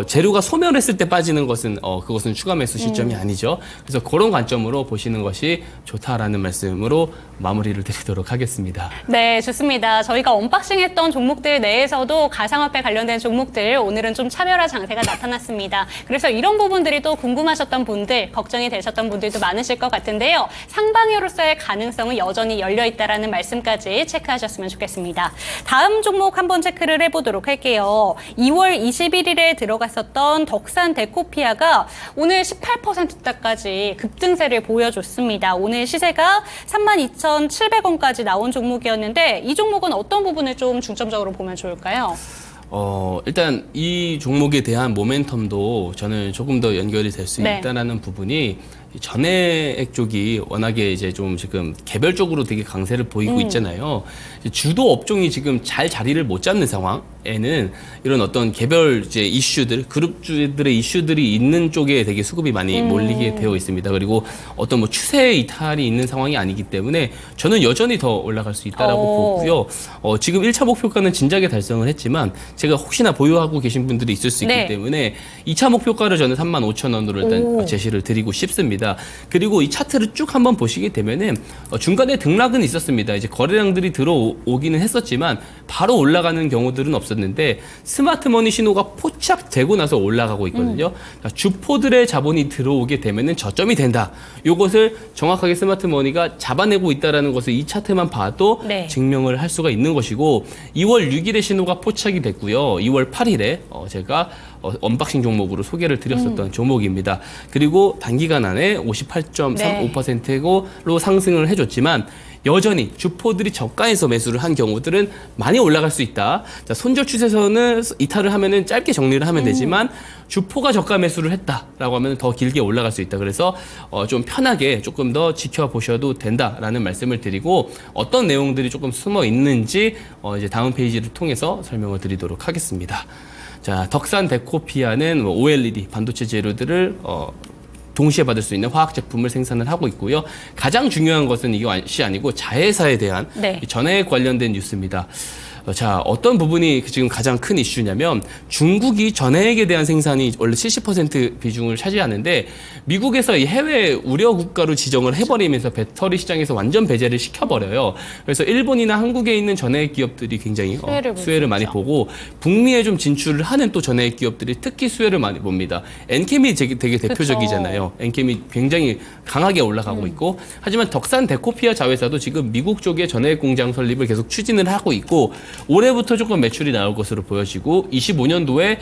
재료가 소멸했을 때 빠지는 것은 그것은 추가 매수 시점이 아니죠. 그래서 그런 관점으로 보시는 것이 좋다라는 말씀으로 마무리를 드리도록 하겠습니다. 네, 좋습니다. 저희가 언박싱했던 종목들 내에서도 가상화폐 관련된 종목들 오늘은 좀 차별화 장세가 나타났습니다. 그래서 이런 부분들이 또 궁금하셨던 분들, 걱정이 되셨던 분들도 많으실 것 같은데요. 상방으로서의 가능성은 여전히 열려 있다라는 말씀까지 체크하셨으면 좋겠습니다. 다음 종목 한번 체크를 해보도록 할게요. 2월 21일에 들어갔었던 덕산 데코피아가 오늘 18%대까지 급등세를 보여줬습니다. 오늘 시세가 32,700원까지 나온 종목이었는데 이 종목은 어떤 부분을 좀 중점적으로 보면 좋을까요? 일단 이 종목에 대한 모멘텀도 저는 조금 더 연결이 될 수 있다라는 부분이 전해액 쪽이 워낙에 이제 좀 지금 개별적으로 되게 강세를 보이고 있잖아요. 주도 업종이 지금 잘 자리를 못 잡는 상황에는 이런 어떤 개별 이제 이슈들, 그룹주들의 이슈들이 있는 쪽에 되게 수급이 많이 몰리게 되어 있습니다. 그리고 어떤 뭐 추세 이탈이 있는 상황이 아니기 때문에 저는 여전히 더 올라갈 수 있다라고 보고요. 지금 1차 목표가는 진작에 달성을 했지만 제가 혹시나 보유하고 계신 분들이 있을 수 있기 때문에 2차 목표가를 저는 35,000원으로 일단 제시를 드리고 싶습니다. 그리고 이 차트를 쭉 한번 보시게 되면은 중간에 등락은 있었습니다. 이제 거래량들이 들어오기는 했었지만 바로 올라가는 경우들은 없었는데 스마트머니 신호가 포착되고 나서 올라가고 있거든요. 주포들의 자본이 들어오게 되면은 저점이 된다. 이것을 정확하게 스마트머니가 잡아내고 있다라는 것을 이 차트만 봐도 증명을 할 수가 있는 것이고 2월 6일에 신호가 포착이 됐고요. 2월 8일에 제가 언박싱 종목으로 소개를 드렸었던 종목입니다. 그리고 단기간 안에 58.35%로 상승을 해줬지만 여전히 주포들이 저가에서 매수를 한 경우들은 많이 올라갈 수 있다. 자, 손절 추세선은 이탈을 하면은 짧게 정리를 하면 되지만 주포가 저가 매수를 했다라고 하면 더 길게 올라갈 수 있다. 그래서 좀 편하게 조금 더 지켜보셔도 된다라는 말씀을 드리고 어떤 내용들이 조금 숨어 있는지 이제 다음 페이지를 통해서 설명을 드리도록 하겠습니다. 자, 덕산 데코피아는 OLED 반도체 재료들을 동시에 받을 수 있는 화학 제품을 생산을 하고 있고요. 가장 중요한 것은 이것이 아니고 자회사에 대한 전해에 관련된 뉴스입니다. 자, 어떤 부분이 지금 가장 큰 이슈냐면 중국이 전해액에 대한 생산이 원래 70% 비중을 차지하는데 미국에서 이 해외 우려 국가로 지정을 해버리면서 배터리 시장에서 완전 배제를 시켜버려요. 그래서 일본이나 한국에 있는 전해액 기업들이 굉장히 수혜를 많이 보고 북미에 좀 진출을 하는 또 전해액 기업들이 특히 수혜를 많이 봅니다. 엔캠이 되게 대표적이잖아요. 엔캠이 굉장히 강하게 올라가고 있고 하지만 덕산 데코피아 자회사도 지금 미국 쪽에 전해액 공장 설립을 계속 추진을 하고 있고 올해부터 조금 매출이 나올 것으로 보여지고 25년도에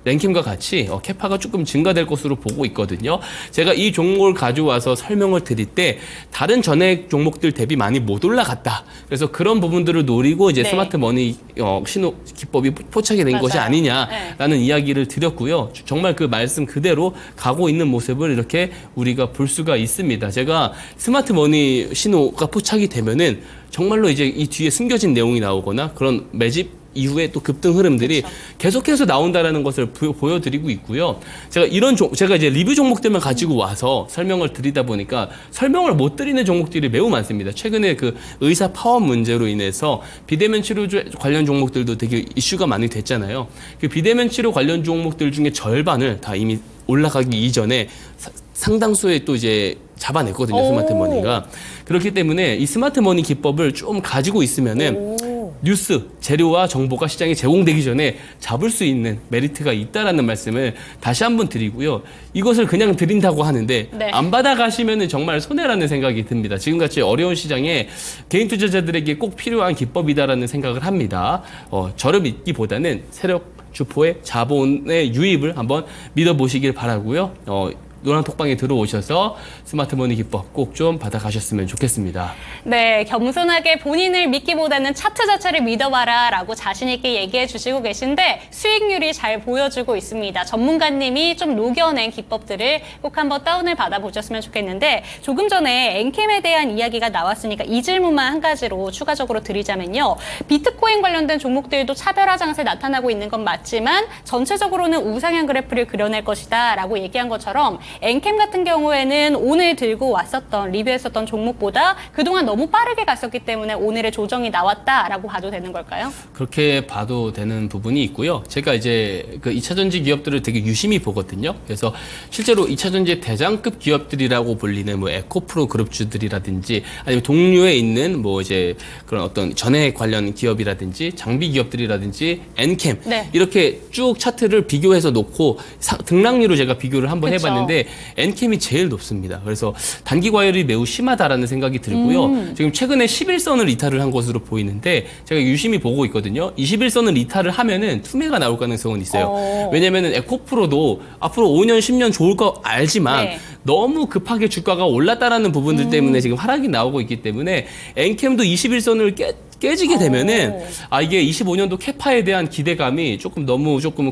랭킴과 같이 캐파가 조금 증가될 것으로 보고 있거든요. 제가 이 종목을 가져와서 설명을 드릴 때 다른 전액 종목들 대비 많이 못 올라갔다. 그래서 그런 부분들을 노리고 이제 네. 스마트 머니 신호 기법이 포착이 된 것이 맞아요. 아니냐라는 이야기를 드렸고요. 정말 그 말씀 그대로 가고 있는 모습을 이렇게 우리가 볼 수가 있습니다. 제가 스마트 머니 신호가 포착이 되면은 정말로 이제 이 뒤에 숨겨진 내용이 나오거나 그런 매집 이후에 또 급등 흐름들이 계속해서 나온다라는 것을 보여드리고 있고요. 제가 이제 리뷰 종목들만 가지고 와서 설명을 드리다 보니까 설명을 못 드리는 종목들이 매우 많습니다. 최근에 그 의사 파업 문제로 인해서 비대면 치료 관련 종목들도 되게 이슈가 많이 됐잖아요. 그 비대면 치료 관련 종목들 중에 절반을 다 이미 올라가기 이전에 상당수의 또 이제 잡아냈거든요. 스마트 머니가. 그렇기 때문에 이 스마트 머니 기법을 좀 가지고 있으면은 뉴스, 재료와 정보가 시장에 제공되기 전에 잡을 수 있는 메리트가 있다라는 말씀을 다시 한번 드리고요. 이것을 그냥 드린다고 하는데 네. 안 받아가시면 정말 손해라는 생각이 듭니다. 지금같이 어려운 시장에 개인 투자자들에게 꼭 필요한 기법이다라는 생각을 합니다. 저를 믿기보다는 세력 주포의 자본의 유입을 한번 믿어보시길 바라고요. 노란톡방에 들어오셔서 스마트머니 기법 꼭 좀 받아가셨으면 좋겠습니다. 네, 겸손하게 본인을 믿기보다는 차트 자체를 믿어봐라 라고 자신 있게 얘기해 주시고 계신데 수익률이 잘 보여주고 있습니다. 전문가님이 좀 녹여낸 기법들을 꼭 한번 다운을 받아보셨으면 좋겠는데 조금 전에 엔캠에 대한 이야기가 나왔으니까 이 질문만 한 가지로 추가적으로 드리자면요. 비트코인 관련된 종목들도 차별화 장세 나타나고 있는 건 맞지만 전체적으로는 우상향 그래프를 그려낼 것이다 라고 얘기한 것처럼 엔캠 같은 경우에는 오늘 들고 왔었던 리뷰했었던 종목보다 그동안 너무 빠르게 갔었기 때문에 오늘의 조정이 나왔다라고 봐도 되는 걸까요? 그렇게 봐도 되는 부분이 있고요. 제가 이제 그 2차전지 기업들을 되게 유심히 보거든요. 그래서 실제로 2차전지 대장급 기업들이라고 불리는 뭐 에코프로 그룹주들이라든지 아니면 동류에 있는 뭐 이제 그런 어떤 전해 관련 기업이라든지 장비 기업들이라든지 엔캠 네. 이렇게 쭉 차트를 비교해서 놓고 등락률로 제가 비교를 한번 그쵸. 해봤는데 엔캠이 제일 높습니다. 그래서 단기 과열이 매우 심하다라는 생각이 들고요. 지금 최근에 11선을 이탈을 한 것으로 보이는데 제가 유심히 보고 있거든요. 21선을 이탈을 하면은 투매가 나올 가능성은 있어요. 왜냐면은 에코프로도 앞으로 5년, 10년 좋을 거 알지만 네. 너무 급하게 주가가 올랐다라는 부분들 때문에 지금 하락이 나오고 있기 때문에 엔캠도 21선을 깨지게 되면은 이게 25년도 캐파에 대한 기대감이 조금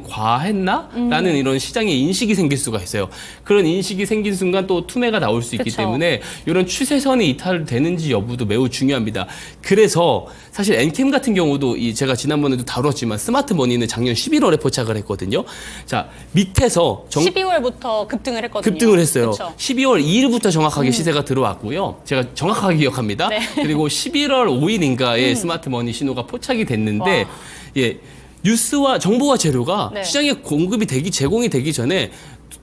과했나? 라는 이런 시장의 인식이 생길 수가 있어요. 그런 인식이 생긴 순간 또 투매가 나올 수 있기 그쵸. 때문에 이런 추세선이 이탈되는지 여부도 매우 중요합니다. 그래서 사실 엔캠 같은 경우도 제가 지난번에도 다뤘지만 스마트 머니는 작년 11월에 포착을 했거든요. 자, 밑에서 12월부터 급등을 했거든요. 급등을 했어요. 그쵸? 12월 2일부터 정확하게 시세가 들어왔고요. 제가 정확하게 기억합니다. 네. 그리고 11월 5일인가에 스마트 머니 신호가 포착이 됐는데 와. 예. 뉴스와 정보와 재료가 네. 시장에 제공이 되기 전에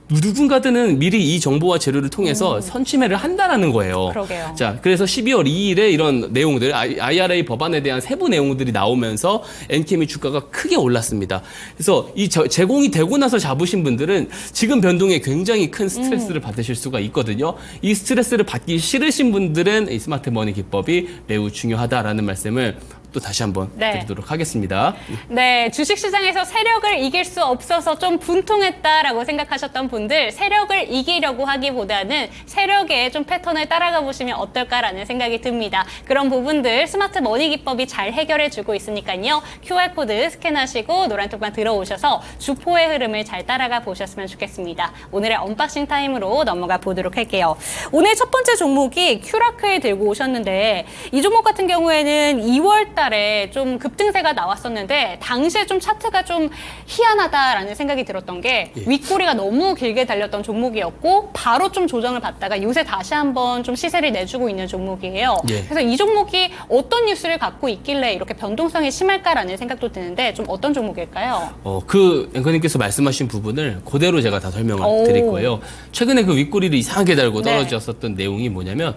누군가들은 미리 이 정보와 재료를 통해서 선침해를 한다라는 거예요. 그러게요. 자, 그래서 12월 2일에 이런 내용들, IRA 법안에 대한 세부 내용들이 나오면서 엔캠이 주가가 크게 올랐습니다. 그래서 이 제공이 되고 나서 잡으신 분들은 지금 변동에 굉장히 큰 스트레스를 받으실 수가 있거든요. 이 스트레스를 받기 싫으신 분들은 이 스마트 머니 기법이 매우 중요하다라는 말씀을 또 다시 한번 네. 드리도록 하겠습니다. 네, 주식시장에서 세력을 이길 수 없어서 좀 분통했다라고 생각하셨던 분들, 세력을 이기려고 하기보다는 세력의 좀 패턴을 따라가 보시면 어떨까라는 생각이 듭니다. 그런 부분들 스마트 머니 기법이 잘 해결해주고 있으니까요. QR코드 스캔하시고 노란톡방 들어오셔서 주포의 흐름을 잘 따라가 보셨으면 좋겠습니다. 오늘의 언박싱 타임으로 넘어가 보도록 할게요. 오늘 첫 번째 종목이 큐라클 들고 오셨는데 이 종목 같은 경우에는 2월 달에 좀 급등세가 나왔었는데 당시에 좀 차트가 좀 희한하다라는 생각이 들었던 게 윗꼬리가 너무 길게 길게 달렸던 종목이었고 바로 좀 조정을 받다가 요새 다시 한번 좀 시세를 내주고 있는 종목이에요. 예. 그래서 이 종목이 어떤 뉴스를 갖고 있길래 이렇게 변동성이 심할까라는 생각도 드는데 좀 어떤 종목일까요? 그 앵커님께서 말씀하신 부분을 그대로 제가 다 설명을 오. 드릴 거예요. 최근에 그 윗꼬리를 이상하게 달고 네. 떨어졌었던 내용이 뭐냐면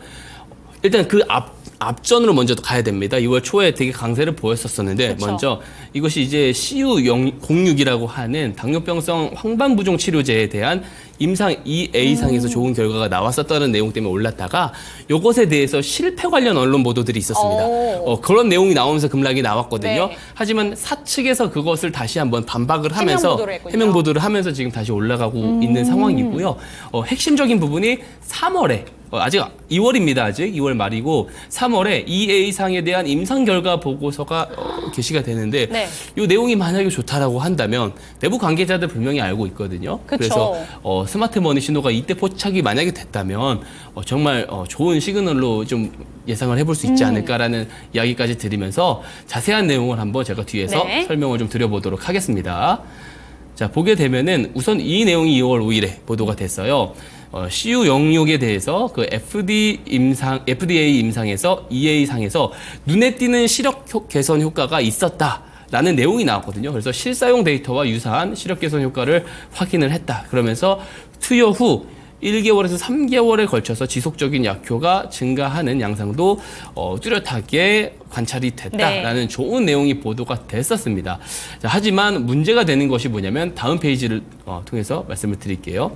일단 그 앞전으로 먼저 가야 됩니다. 2월 초에 되게 강세를 보였었는데 그쵸. 먼저 이것이 이제 CU06이라고 하는 당뇨병성 황반부종 치료제에 대한 임상 2A상에서 좋은 결과가 나왔었다는 내용 때문에 올랐다가 이것에 대해서 실패 관련 언론 보도들이 있었습니다. 오. 그런 내용이 나오면서 급락이 나왔거든요. 네. 하지만 사측에서 그것을 다시 한번 반박을 하면서 보도를 했군요. 해명 보도를 하면서 지금 다시 올라가고 있는 상황이고요. 핵심적인 부분이 3월에 아직 2월입니다. 아직 2월 말이고 3월에 EA상에 대한 임상 결과 보고서가 게시가 되는데 네. 이 내용이 만약에 좋다라고 한다면 내부 관계자들 분명히 알고 있거든요. 그쵸. 그래서 스마트머니 신호가 이때 포착이 만약에 됐다면 정말 좋은 시그널로 좀 예상을 해볼 수 있지 않을까라는 이야기까지 드리면서 자세한 내용을 한번 제가 뒤에서 네. 설명을 좀 드려보도록 하겠습니다. 자, 보게 되면은 우선 이 내용이 2월 5일에 보도가 됐어요. CU06에 대해서 그 FDA 임상에서 EA상에서 눈에 띄는 시력 개선 효과가 있었다라는 내용이 나왔거든요. 그래서 실사용 데이터와 유사한 시력 개선 효과를 확인을 했다. 그러면서 투여 후 1개월에서 3개월에 걸쳐서 지속적인 약효가 증가하는 양상도 뚜렷하게 관찰이 됐다라는 네. 좋은 내용이 보도가 됐었습니다. 자, 하지만 문제가 되는 것이 뭐냐면 다음 페이지를 통해서 말씀을 드릴게요.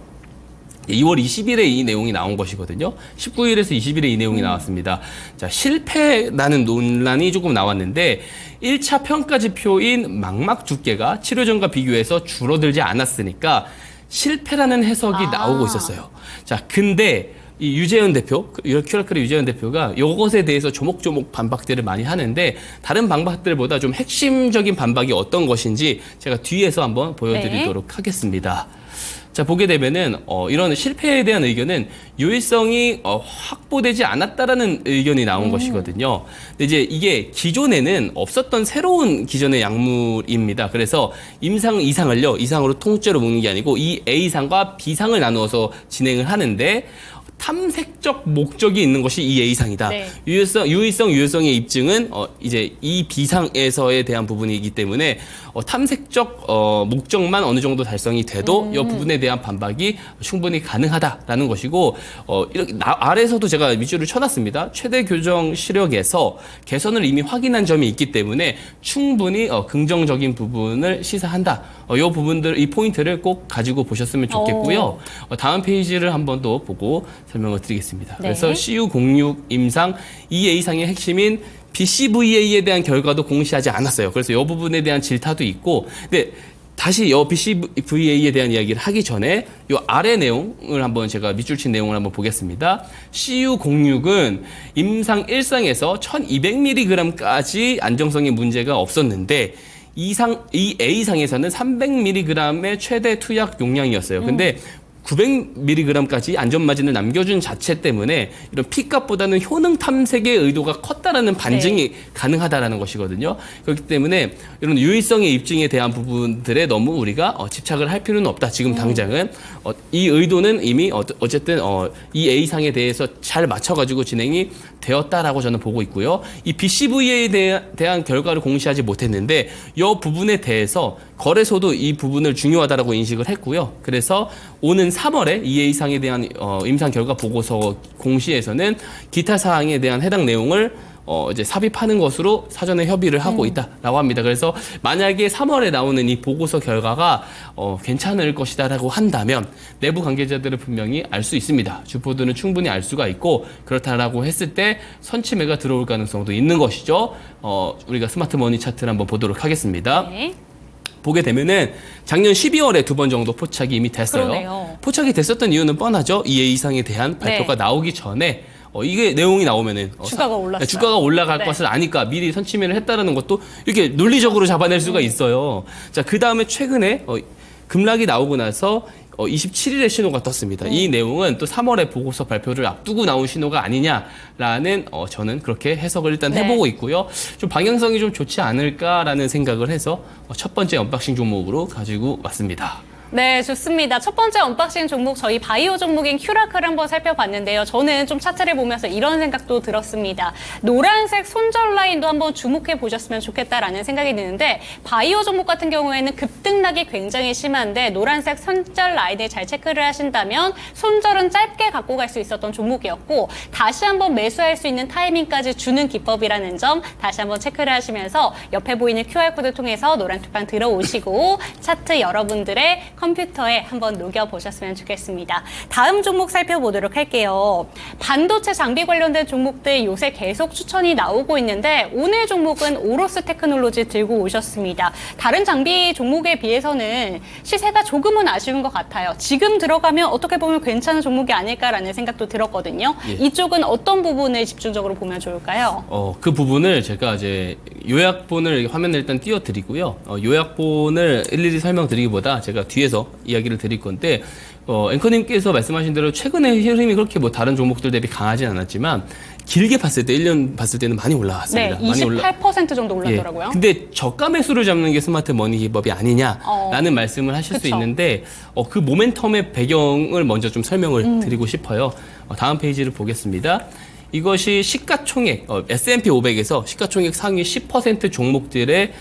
2월 20일에 이 내용이 나온 것이거든요. 19일에서 20일에 이 내용이 나왔습니다. 자, 실패라는 논란이 조금 나왔는데 1차 평가 지표인 망막 두께가 치료 전과 비교해서 줄어들지 않았으니까 실패라는 해석이 나오고 있었어요. 자, 근데 이 유재현 대표, 큐라클의 유재현 대표가 이것에 대해서 조목조목 반박들을 많이 하는데 다른 반박들보다 좀 핵심적인 반박이 어떤 것인지 제가 뒤에서 한번 보여드리도록 하겠습니다. 자, 보게 되면은 이런 실패에 대한 의견은 유의성이 확보되지 않았다라는 의견이 나온 것이거든요. 근데 이제 이게 기존에는 없었던 새로운 기존의 약물입니다. 그래서 임상 2상을요, 이상으로 통째로 묶는 게 아니고 이 A상과 B상을 나누어서 진행을 하는데 탐색적 목적이 있는 것이 이 A상이다. 네. 유의성의 입증은 이제 이 B상에서에 대한 부분이기 때문에 탐색적 목적만 어느 정도 달성이 돼도 이 부분에 대한 반박이 충분히 가능하다라는 것이고 이렇게 아래에서도 제가 밑줄을 쳐놨습니다. 최대 교정 시력에서 개선을 이미 확인한 점이 있기 때문에 충분히 긍정적인 부분을 시사한다. 이 부분들, 이 포인트를 꼭 가지고 보셨으면 좋겠고요. 다음 페이지를 한번 더 보고 설명을 드리겠습니다. 네. 그래서 CU06 임상 2A상의 핵심인 BCVA에 대한 결과도 공시하지 않았어요. 그래서 이 부분에 대한 질타도 있고, 근데 다시 이 BCVA에 대한 이야기를 하기 전에 이 아래 내용을 한번 제가 밑줄 친 내용을 한번 보겠습니다. CU06은 임상 1상에서 1200mg까지 안정성에 문제가 없었는데 이 A상에서는 300mg의 최대 투약 용량이었어요. 근데 900mg까지 안전마진을 남겨준 자체 때문에 이런 P값보다는 효능 탐색의 의도가 컸다라는 반증이 가능하다라는 것이거든요. 그렇기 때문에 이런 유의성의 입증에 대한 부분들에 너무 우리가 집착을 할 필요는 없다. 지금 당장은 이 의도는 이미 어쨌든 이 A상에 대해서 잘 맞춰가지고 진행이 되었다라고 저는 보고 있고요. 이 BCVA에 대한 결과를 공시하지 못했는데 이 부분에 대해서 거래소도 이 부분을 중요하다라고 인식을 했고요. 그래서 오는 3월에 EA상에 대한 임상 결과 보고서 공시에서는 기타 사항에 대한 해당 내용을 이제 삽입하는 것으로 사전에 협의를 하고 있다라고 합니다. 그래서 만약에 3월에 나오는 이 보고서 결과가 괜찮을 것이다라고 한다면 내부 관계자들은 분명히 알 수 있습니다. 주포들은 충분히 알 수가 있고 그렇다라고 했을 때 선취매가 들어올 가능성도 있는 것이죠. 우리가 스마트머니 차트를 한번 보도록 하겠습니다. 네. 보게 되면은 작년 12월에 2번 정도 포착이 이미 됐어요. 그러네요. 포착이 됐었던 이유는 뻔하죠. EA 이상에 대한 발표가 나오기 전에 이게 내용이 나오면은 주가가 올랐어요. 주가가 올라갈 것을 아니까 미리 선취매를 했다라는 것도 이렇게 논리적으로 잡아낼 수가 있어요. 자, 그 다음에 최근에 급락이 나오고 나서 27일에 신호가 떴습니다. 이 내용은 또 3월에 보고서 발표를 앞두고 나온 신호가 아니냐라는 저는 그렇게 해석을 일단 해보고 있고요. 좀 방향성이 좀 좋지 않을까라는 생각을 해서 첫 번째 언박싱 종목으로 가지고 왔습니다. 네, 좋습니다. 첫 번째 언박싱 종목 저희 바이오 종목인 큐라클 한번 살펴봤는데요. 저는 좀 차트를 보면서 이런 생각도 들었습니다. 노란색 손절 라인도 한번 주목해 보셨으면 좋겠다라는 생각이 드는데 바이오 종목 같은 경우에는 급등락이 굉장히 심한데 노란색 손절 라인을 잘 체크를 하신다면 손절은 짧게 갖고 갈 수 있었던 종목이었고 다시 한번 매수할 수 있는 타이밍까지 주는 기법이라는 점 다시 한번 체크를 하시면서 옆에 보이는 QR코드 통해서 노란 톡방 들어오시고 차트 여러분들의 컴퓨터에 한번 녹여보셨으면 좋겠습니다. 다음 종목 살펴보도록 할게요. 반도체 장비 관련된 종목들 요새 계속 추천이 나오고 있는데 오늘 종목은 오로스 테크놀로지 들고 오셨습니다. 다른 장비 종목에 비해서는 시세가 조금은 아쉬운 것 같아요. 지금 들어가면 어떻게 보면 괜찮은 종목이 아닐까라는 생각도 들었거든요. 예. 이쪽은 어떤 부분을 집중적으로 보면 좋을까요? 그 부분을 제가 이제 요약본을 화면에 일단 띄워드리고요. 요약본을 일일이 설명드리기보다 제가 뒤에서 이야기를 드릴 건데, 앵커님께서 말씀하신 대로 최근에 흐름이 그렇게 뭐 다른 종목들 대비 강하진 않았지만, 길게 봤을 때, 1년 봤을 때는 많이 올라왔습니다. 네, 28% 정도 올랐더라고요. 예. 근데 저가 매수를 잡는 게 스마트 머니 기법이 아니냐라는 말씀을 하실 수 그쵸. 있는데, 그 모멘텀의 배경을 먼저 좀 설명을 드리고 싶어요. 다음 페이지를 보겠습니다. 이것이 시가총액, S&P 500에서 시가총액 상위 10% 종목들의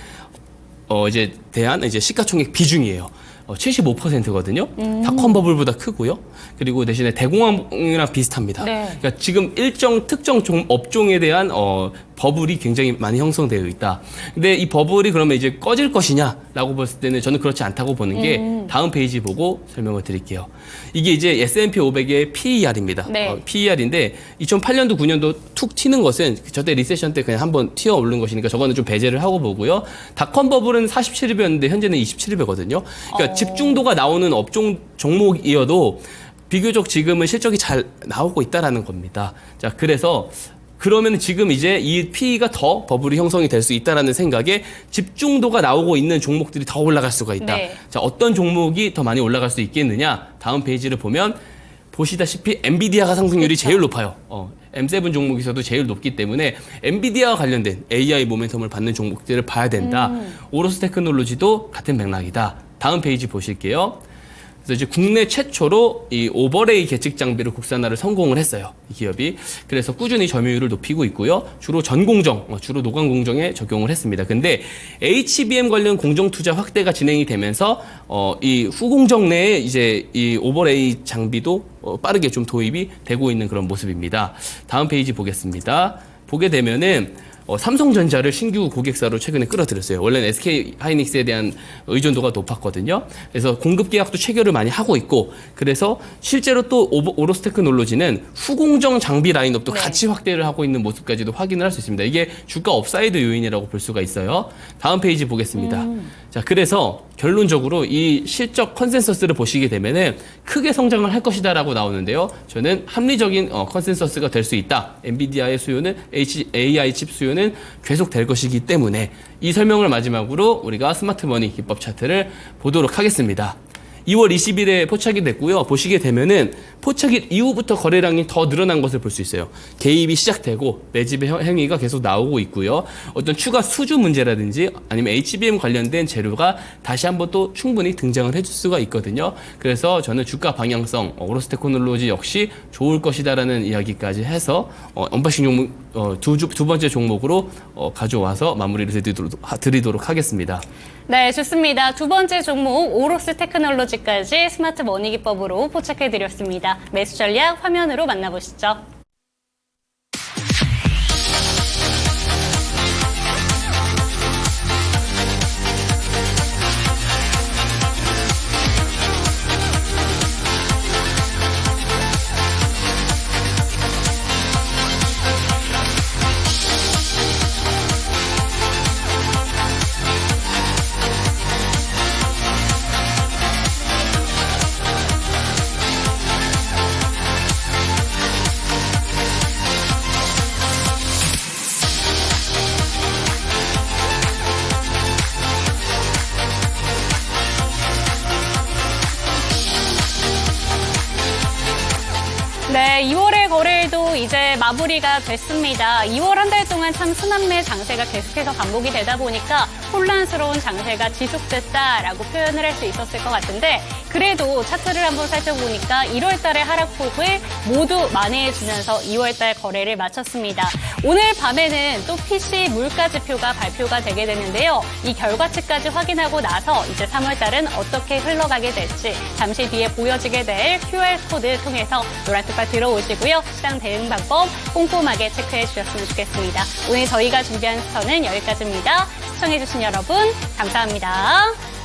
이제 대한 이제 시가총액 비중이에요. 75%거든요. 닷컴 버블보다 크고요. 그리고 대신에 대공황이랑 비슷합니다. 네. 그러니까 지금 일정 특정 업종에 대한 버블이 굉장히 많이 형성되어 있다. 근데 이 버블이 그러면 이제 꺼질 것이냐라고 봤을 때는 저는 그렇지 않다고 보는 게 다음 페이지 보고 설명을 드릴게요. 이게 이제 S&P 500의 PER입니다. 네. PER인데 2008년도 9년도 툭 튀는 것은 저때 리세션 때 그냥 한번 튀어 오른 것이니까 저거는 좀 배제를 하고 보고요. 닷컴 버블은 47일이었는데 현재는 27일이거든요. 그러니까 집중도가 나오는 업종 종목이어도 비교적 지금은 실적이 잘 나오고 있다라는 겁니다. 자, 그래서 그러면 지금 이제 이 PE가 더 버블이 형성이 될 수 있다라는 생각에 집중도가 나오고 있는 종목들이 더 올라갈 수가 있다. 네. 자, 어떤 종목이 더 많이 올라갈 수 있겠느냐? 다음 페이지를 보면 보시다시피 엔비디아가 상승률이 제일 높아요. M7 종목에서도 제일 높기 때문에 엔비디아와 관련된 AI 모멘텀을 받는 종목들을 봐야 된다. 오로스 테크놀로지도 같은 맥락이다. 다음 페이지 보실게요. 그래서 이제 국내 최초로 이 오버레이 계측 장비를 국산화를 성공을 했어요. 이 기업이. 그래서 꾸준히 점유율을 높이고 있고요. 주로 전공정, 주로 노광 공정에 적용을 했습니다. 근데 HBM 관련 공정 투자 확대가 진행이 되면서 이 후공정 내에 이제 이 오버레이 장비도 빠르게 좀 도입이 되고 있는 그런 모습입니다. 다음 페이지 보겠습니다. 보게 되면은 삼성전자를 신규 고객사로 최근에 끌어들였어요. 원래는 SK 하이닉스에 대한 의존도가 높았거든요. 그래서 공급 계약도 체결을 많이 하고 있고, 그래서 실제로 또 오로스 테크놀로지는 후공정 장비 라인업도 네. 같이 확대를 하고 있는 모습까지도 확인을 할 수 있습니다. 이게 주가 업사이드 요인이라고 볼 수가 있어요. 다음 페이지 보겠습니다. 자, 그래서 결론적으로 이 실적 컨센서스를 보시게 되면은 크게 성장을 할 것이다라고 나오는데요. 저는 합리적인 컨센서스가 될 수 있다. 엔비디아의 수요는 AI 칩 수요는 계속 될 것이기 때문에 이 설명을 마지막으로 우리가 스마트 머니 기법 차트를 보도록 하겠습니다. 2월 20일에 포착이 됐고요. 보시게 되면은 포착일 이후부터 거래량이 더 늘어난 것을 볼 수 있어요. 개입이 시작되고 매집의 행위가 계속 나오고 있고요. 어떤 추가 수주 문제라든지 아니면 HBM 관련된 재료가 다시 한번 또 충분히 등장을 해줄 수가 있거든요. 그래서 저는 주가 방향성 오로스 테크놀로지 역시 좋을 것이다라는 이야기까지 해서 언박싱 종목 두 번째 종목으로 가져와서 마무리를 드리도록 하겠습니다. 네, 좋습니다. 두 번째 종목 오로스 테크놀로지까지 스마트 머니 기법으로 포착해드렸습니다. 매수 전략 화면으로 만나보시죠. 마무리가 됐습니다. 2월 한 달 동안 참 순환매 장세가 계속해서 반복이 되다 보니까 혼란스러운 장세가 지속됐다라고 표현을 할 수 있었을 것 같은데 그래도 차트를 한번 살펴보니까 1월 달의 하락폭을 모두 만회해주면서 2월 달 거래를 마쳤습니다. 오늘 밤에는 또 PC 물가지표가 발표가 되게 되는데요. 이 결과치까지 확인하고 나서 이제 3월 달은 어떻게 흘러가게 될지 잠시 뒤에 보여지게 될 QR코드 통해서 노란톡바 들어오시고요. 시장 대응 방법 꼼꼼하게 체크해 주셨으면 좋겠습니다. 오늘 저희가 준비한 스터는 여기까지입니다. 시청해주신 여러분 감사합니다.